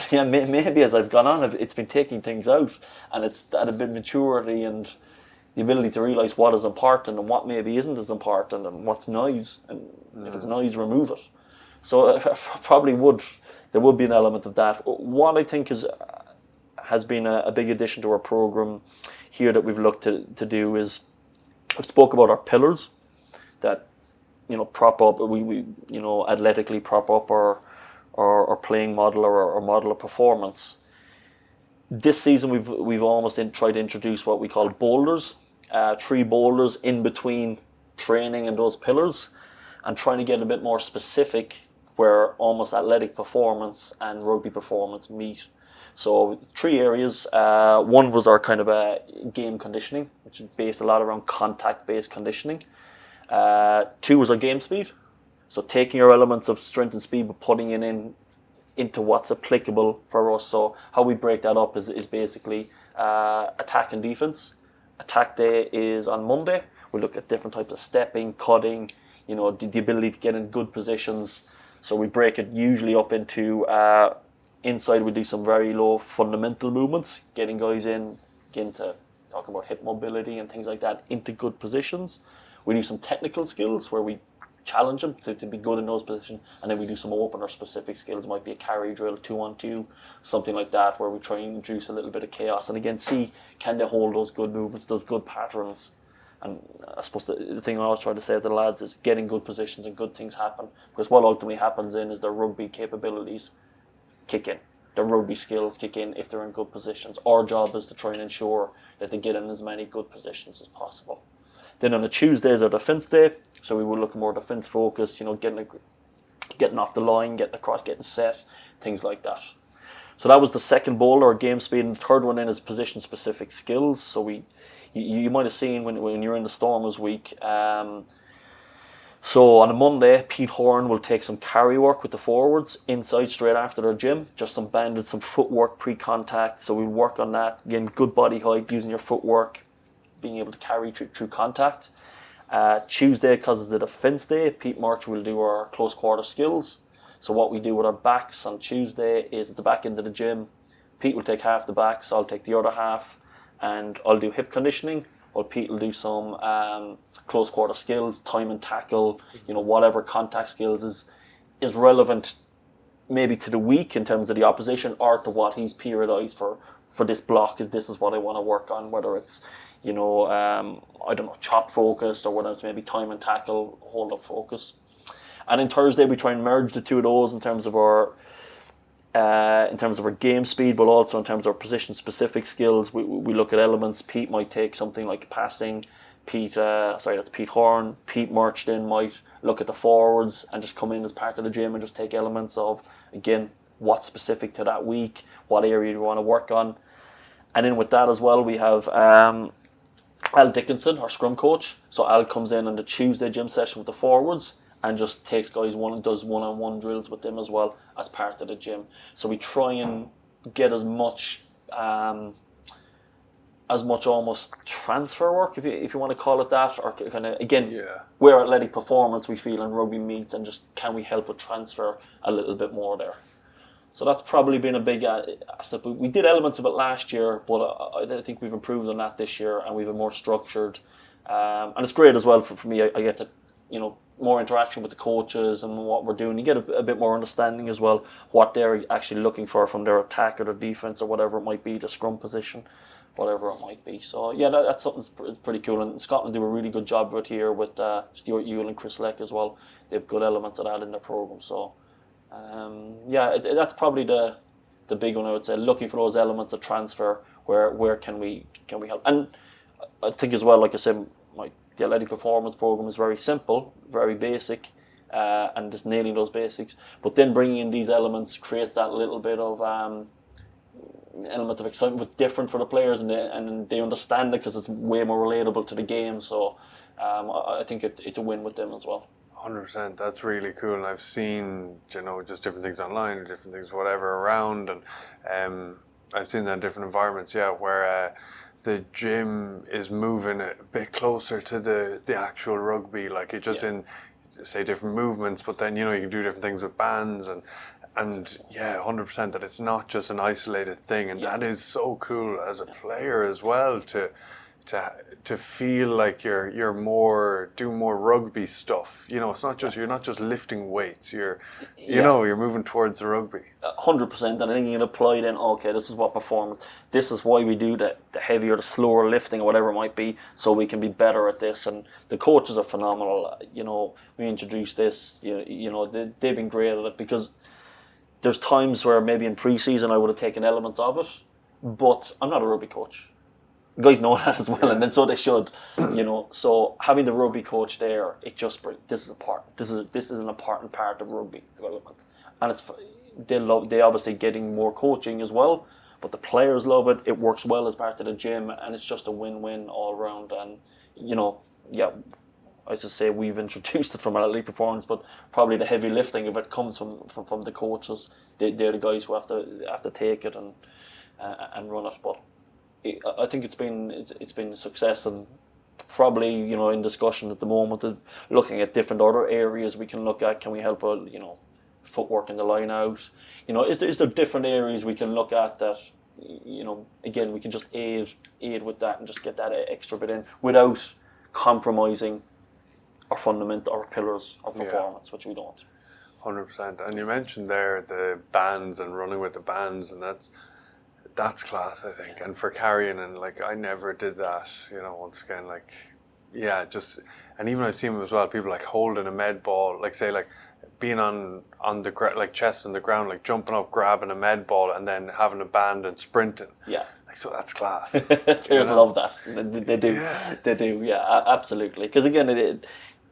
yeah, maybe as I've gone on, it's been taking things out, and it's that a bit maturity and the ability to realize what is important and what maybe isn't as important, and what's noise, and if it's noise, remove it. So there would be an element of that. What I think has been a big addition to our program here that we've looked to do is, I've spoke about our pillars that prop up, we athletically prop up our playing model or our model of performance. This season we've almost tried to introduce what we call boulders, 3 boulders in between training and those pillars, and trying to get a bit more specific where almost athletic performance and rugby performance meet. So 3 areas. One was our kind of a game conditioning, which is based a lot around contact-based conditioning. 2 was our game speed. So taking our elements of strength and speed, but putting it into what's applicable for us. So how we break that up is basically attack and defense. Attack day is on Monday. We look at different types of stepping, cutting, the ability to get in good positions. So we break it usually up into inside. We do some very low fundamental movements, getting guys begin to talk about hip mobility and things like that, into good positions. We do some technical skills where we challenge them to be good in those positions, and then we do some opener specific skills. It might be a carry drill, 2-on-2, something like that, where we try and introduce a little bit of chaos, and again see, can they hold those good movements, those good patterns. And I suppose the thing I always try to say to the lads is getting good positions and good things happen, because what ultimately happens is their rugby capabilities kick in. The rugby skills kick in if they're in good positions. Our job is to try and ensure that they get in as many good positions as possible. Then on the Tuesdays are defence day, so we will look more defence focused, getting off the line, getting across, getting set, things like that. So that was the second bowl, or game speed, and the third one then is position specific skills. So you might have seen when you're in the Stormers week. So on a Monday, Pete Horan will take some carry work with the forwards inside straight after their gym, just some banded, some footwork pre-contact. So we'll work on that. Again, good body height, using your footwork, being able to carry through contact. Tuesday, because it's the defence day, Pete March will do our close quarter skills. So what we do with our backs on Tuesday is at the back end of the gym, Pete will take half the backs, I'll take the other half, and I'll do hip conditioning, while Pete will do some close quarter skills, time and tackle, whatever contact skills is relevant maybe to the week in terms of the opposition, or to what he's periodised for this block. This is what I want to work on, whether it's I don't know, chop focus, or whether it's maybe time and tackle, hold up focus. And then Thursday we try and merge the two of those in terms of our game speed, but also in terms of our position specific skills. We look at elements. Pete might take something like passing. That's Pete Horn. Pete March then might look at the forwards and just come in as part of the gym and just take elements of, again, what's specific to that week, what area you want to work on. And then with that as well, we have Al Dickinson, our scrum coach. So Al comes in on the Tuesday gym session with the forwards and just takes guys does one-on-one drills with them as well as part of the gym. So we try and get as much almost transfer work, if you want to call it that, or kind of, again, where athletic performance we feel in rugby meets, and just can we help with transfer a little bit more there. So that's probably been a big asset. We did elements of it last year, but I think we've improved on that this year, and we've been more structured. And it's great as well for me. I get to, more interaction with the coaches and what we're doing. You get a bit more understanding as well, what they're actually looking for from their attack or their defence or whatever it might be, the scrum position, whatever it might be. So yeah, that's something that's pretty cool. And Scotland do a really good job of it here with Stuart Ewell and Chris Leck as well. They have good elements of that in their programme. So that's probably the big one, I would say, looking for those elements of transfer. Where can we help? And I think as well, like I said, the athletic performance program is very simple, very basic, and just nailing those basics. But then bringing in these elements creates that little bit of element of excitement, but different for the players, and they understand it because it's way more relatable to the game. So I think it's a win with them as well. 100%. That's really cool. And I've seen, just different things online, or different things, whatever, around, and I've seen that in different environments, where the gym is moving a bit closer to the actual rugby, like it just in, say, different movements, but then, you can do different things with bands, and 100%, that it's not just an isolated thing, and that is so cool as a player as well, to feel like you're doing more rugby stuff. It's not just, you're not just lifting weights. You're moving towards the rugby. 100%, and I think you can apply then. Okay, this is what performance. This is why we do the heavier, the slower lifting, or whatever it might be, so we can be better at this. And the coaches are phenomenal. We introduced this. They've been great at it, because there's times where maybe in pre-season I would have taken elements of it, but I'm not a rugby coach. Guys know that as well, and then so they should, So having the rugby coach there, it just this is important. This is an important part of rugby development, and they obviously getting more coaching as well, but the players love it. It works well as part of the gym, and it's just a win-win all around. And I just say we've introduced it from our elite performance, but probably the heavy lifting of it comes from the coaches. They're the guys who have to take it and run it, but. I think it's been a success, and probably in discussion at the moment of looking at different other areas we can look at. Can we help footwork in the line out? Is there different areas we can look at that again we can just aid with that and just get that extra bit in without compromising our fundamental, our pillars of performance, which we don't. 100%. And you mentioned there the bands and running with the bands, and that's class, I think. And for carrying, and like I never did that, once again, like Yeah, just, and even I've seen them as well. People like holding a med ball, like say like being on the like chest on the ground, like jumping up, grabbing a med ball, and then having a band and sprinting. Yeah. Like, so that's class. Players love that. They do. Yeah. They do. Yeah, absolutely. Because again,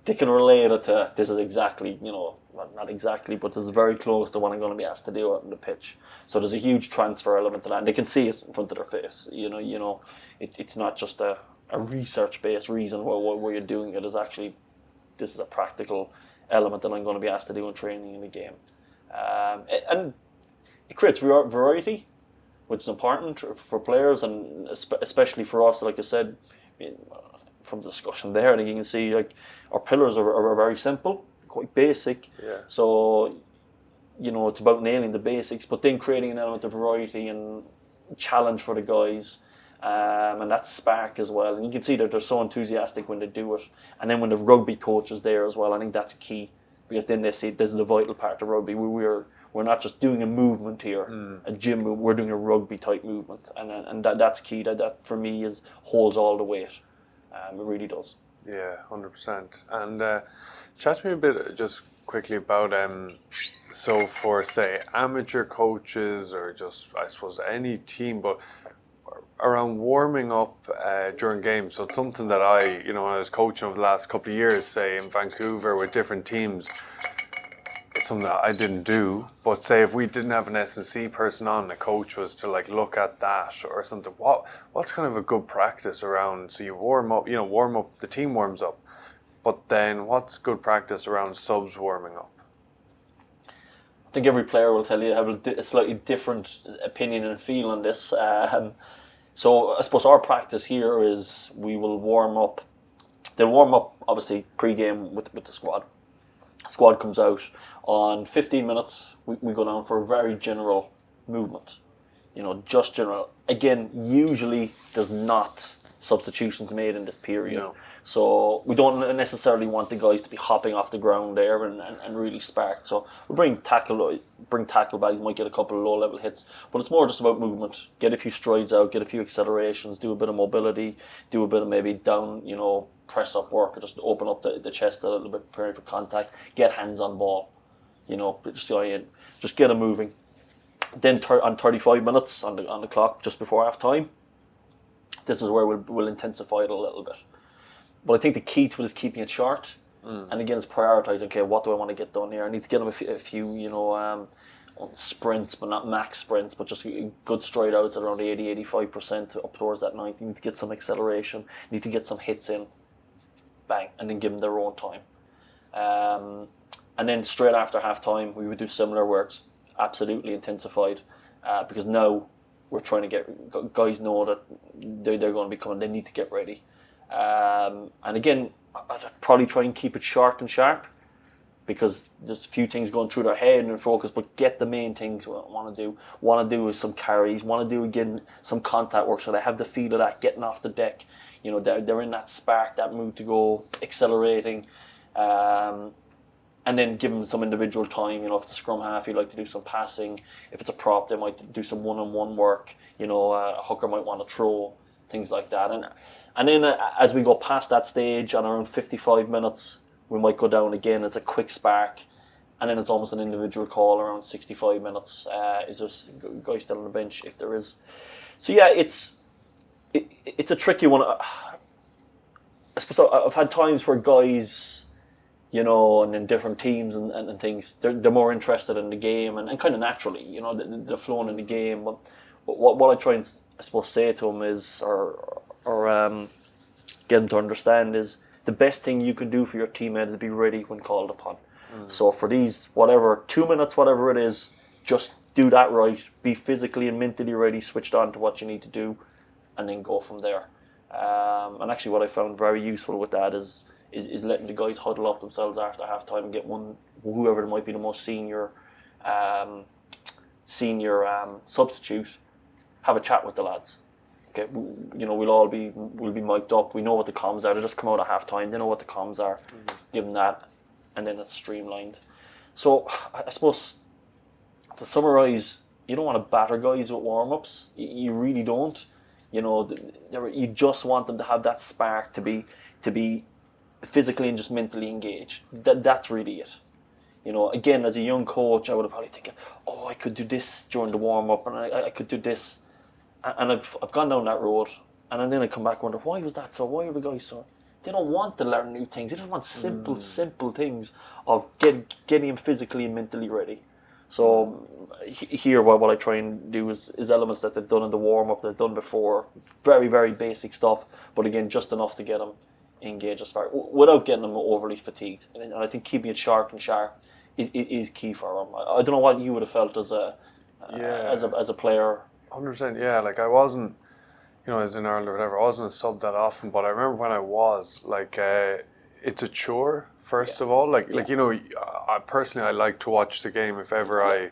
they can relate it to this is exactly, well, not exactly, but this is very close to what I'm going to be asked to do out on the pitch. So there's a huge transfer element to that, and they can see it in front of their face. It's not just a research-based reason why you're doing it. Is actually this is a practical element that I'm going to be asked to do in training in the game, and it creates variety, which is important for players and especially for us. Like I said, from the discussion there, and you can see like our pillars are very simple, quite basic. Yeah. So, it's about nailing the basics, but then creating an element of variety and challenge for the guys, and that spark as well. And you can see that they're so enthusiastic when they do it, and then when the rugby coach is there as well, I think that's key, because then they see this is a vital part of rugby. We're not just doing a movement here, a gym move. We're doing a rugby type movement, and that's key. That for me holds all the weight. It really does. Yeah, 100%. And chat to me a bit just quickly about so for say amateur coaches or just I suppose any team, but around warming up during games. So it's something that when I was coaching over the last couple of years, say in Vancouver with different teams, it's something that I didn't do. But say if we didn't have an S&C person on, the coach was to like look at that or something. What's kind of a good practice around? So you warm up, the team warms up, but then what's good practice around subs warming up? I think every player will tell you have a slightly different opinion and feel on this. So I suppose our practice here is we will warm up. They'll warm up obviously pre-game with the squad. Squad comes out on 15 minutes. We go down for a very general movement, just general. Again, usually there's not substitutions made in this period. No. So we don't necessarily want the guys to be hopping off the ground there and really sparked. So we bring tackle bags, might get a couple of low level hits, but it's more just about movement. Get a few strides out, get a few accelerations, do a bit of mobility, do a bit of maybe down, press up work, or just open up the chest a little bit, preparing for contact. Get hands on ball, just get them moving. Then on 35 minutes on the clock, just before half time, this is where we'll intensify it a little bit. But I think the key to it is keeping it short. And again, it's prioritising, okay, what do I want to get done here? I need to get them a few sprints, but not max sprints, but just good stride outs at around 80-85% up towards that 90. You need to get some acceleration, you need to get some hits in, bang, and then give them their own time. And then straight after half time, we would do similar where it's absolutely intensified, because now we're trying to get guys know that they're going to be coming, they need to get ready. And again, I'd probably try and keep it short and sharp, because there's a few things going through their head and focus, but get the main things we want to do. Want to do some carries, want to do again some contact work, so they have the feel of that getting off the deck. They're in that spark, that mood to go accelerating, and then give them some individual time. If it's a scrum half, you'd like to do some passing. If it's a prop, they might do some one-on-one work. A hooker might want to throw, things like that. And then as we go past that stage, on around 55 minutes, we might go down again. It's a quick spark, and then it's almost an individual call around 65 minutes. Is there a guy still on the bench? If there is. So yeah, it's a tricky one. I suppose I've had times where guys, and in different teams and things, they're more interested in the game and kind of naturally, they're flowing in the game. But what I try and, I suppose, say to them is, or get them to understand is, the best thing you can do for your teammate is be ready when called upon. So for these, 2 minutes, whatever it is, just do that right. Be physically and mentally ready, switched on to what you need to do, and then go from there. And actually what I found very useful with that is letting the guys huddle up themselves after half time and get whoever might be the most senior substitute, have a chat with the lads. Okay, we'll be mic'd up. We know what the comms are. They just come out at half time. They know what the comms are. Give them that, and then it's streamlined. So I suppose to summarise, you don't want to batter guys with warm ups. You really don't. You just want them to have that spark, to be to be physically and just mentally engaged. That's really it. You know, again, as a young coach, I would have probably thinking, oh, I could do this during the warm up, and I could do this, and I've gone down that road, and then I come back and wonder, why was that so? Why are the guys so? They don't want to learn new things. They just want simple things of getting them physically and mentally ready. So here, what I try and do is elements that they've done in the warm up, they've done before, very very basic stuff, but again, just enough to get them engaged as far without getting them overly fatigued. And I think keeping it sharp is key for them. I don't know what you would have felt as a player. 100%. Yeah, like I wasn't, as in Ireland or whatever, I wasn't a sub that often. But I remember when I was, like, it's a chore. First of all, like I personally, I like to watch the game. If ever I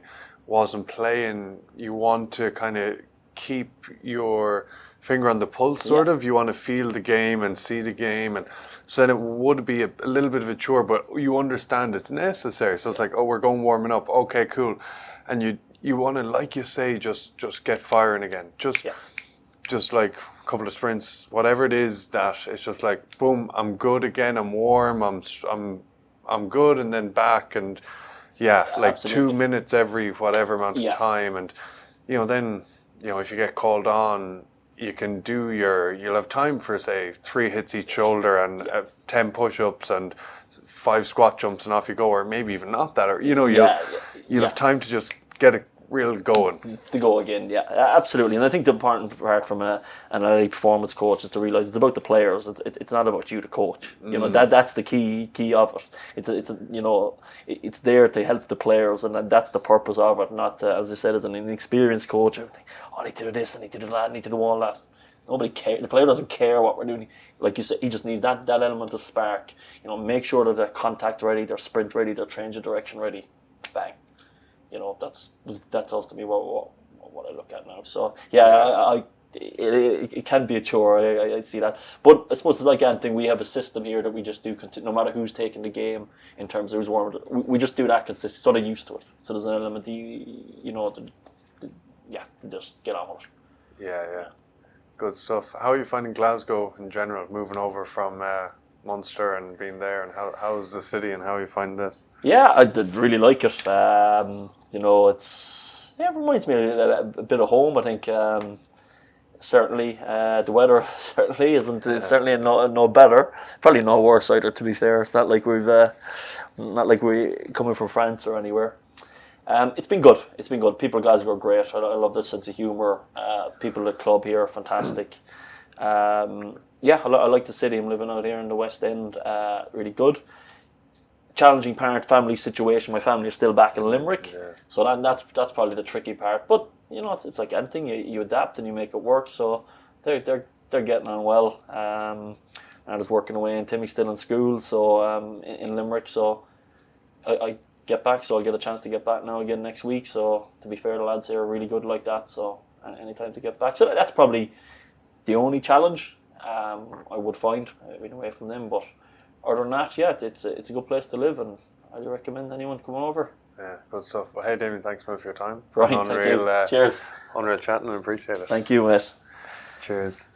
wasn't playing, you want to kind of keep your finger on the pulse, sort of. You want to feel the game and see the game, and so then it would be a little bit of a chore, but you understand it's necessary. So it's like, oh, we're going warming up. Okay, cool, and you want to, like you say, just get firing again. Just like a couple of sprints, whatever it is, that it's just like boom, I'm good again. I'm warm. I'm good, and then back, and like absolutely. 2 minutes every whatever amount of time, and then if you get called on, you'll have time for, say, 3 hits each shoulder and 10 push-ups and 5 squat jumps, and off you go, or maybe even not that, or you'll have time to just get it real going. To go again, absolutely. And I think the important part from an elite performance coach is to realise it's about the players. It's not about you, the coach. That's the key of it. It's there to help the players, and that's the purpose of it. Not as I said, as an inexperienced coach, I think, I need to do this, I need to do that, I need to do all that. Nobody cares. The player doesn't care what we're doing. Like you said, he just needs that element of spark. Make sure that they're contact ready, they're sprint ready, they're change of direction ready. Bang. That's ultimately what I look at now. So it can be a chore. I see that, but I suppose it's like anything. We have a system here that we just do. No matter who's taking the game in terms of who's warming, we just do that consistently. So they're used to it. So there's an element, just get on with it. Yeah. Good stuff. How are you finding Glasgow in general? Moving over from Munster and being there, and how's the city, and how you find this? Yeah, I did really like it. It reminds me a bit of home. I think certainly the weather certainly isn't certainly no better, probably no worse either. To be fair, it's not like we're coming from France or anywhere. It's been good. People in Glasgow are great. I love their sense of humour. People at the club here are fantastic. I like the city. I'm living out here in the West End. Really good. Challenging part, family situation. My family is still back in Limerick, so that's probably the tricky part. But it's like anything. You adapt and you make it work. So they're getting on well. I was working away, and Timmy's still in school, so in Limerick. So I get back, so I'll get a chance to get back now again next week. So to be fair, the lads here are really good like that. So anytime to get back. So that's probably the only challenge I would find being away from them. But other than that, it's a good place to live, and I highly recommend anyone come over. Yeah, good stuff. Well, hey, Damien, thanks much for your time. Right, thank you. Cheers. Unreal chatting, and appreciate it. Thank you, mate. Cheers.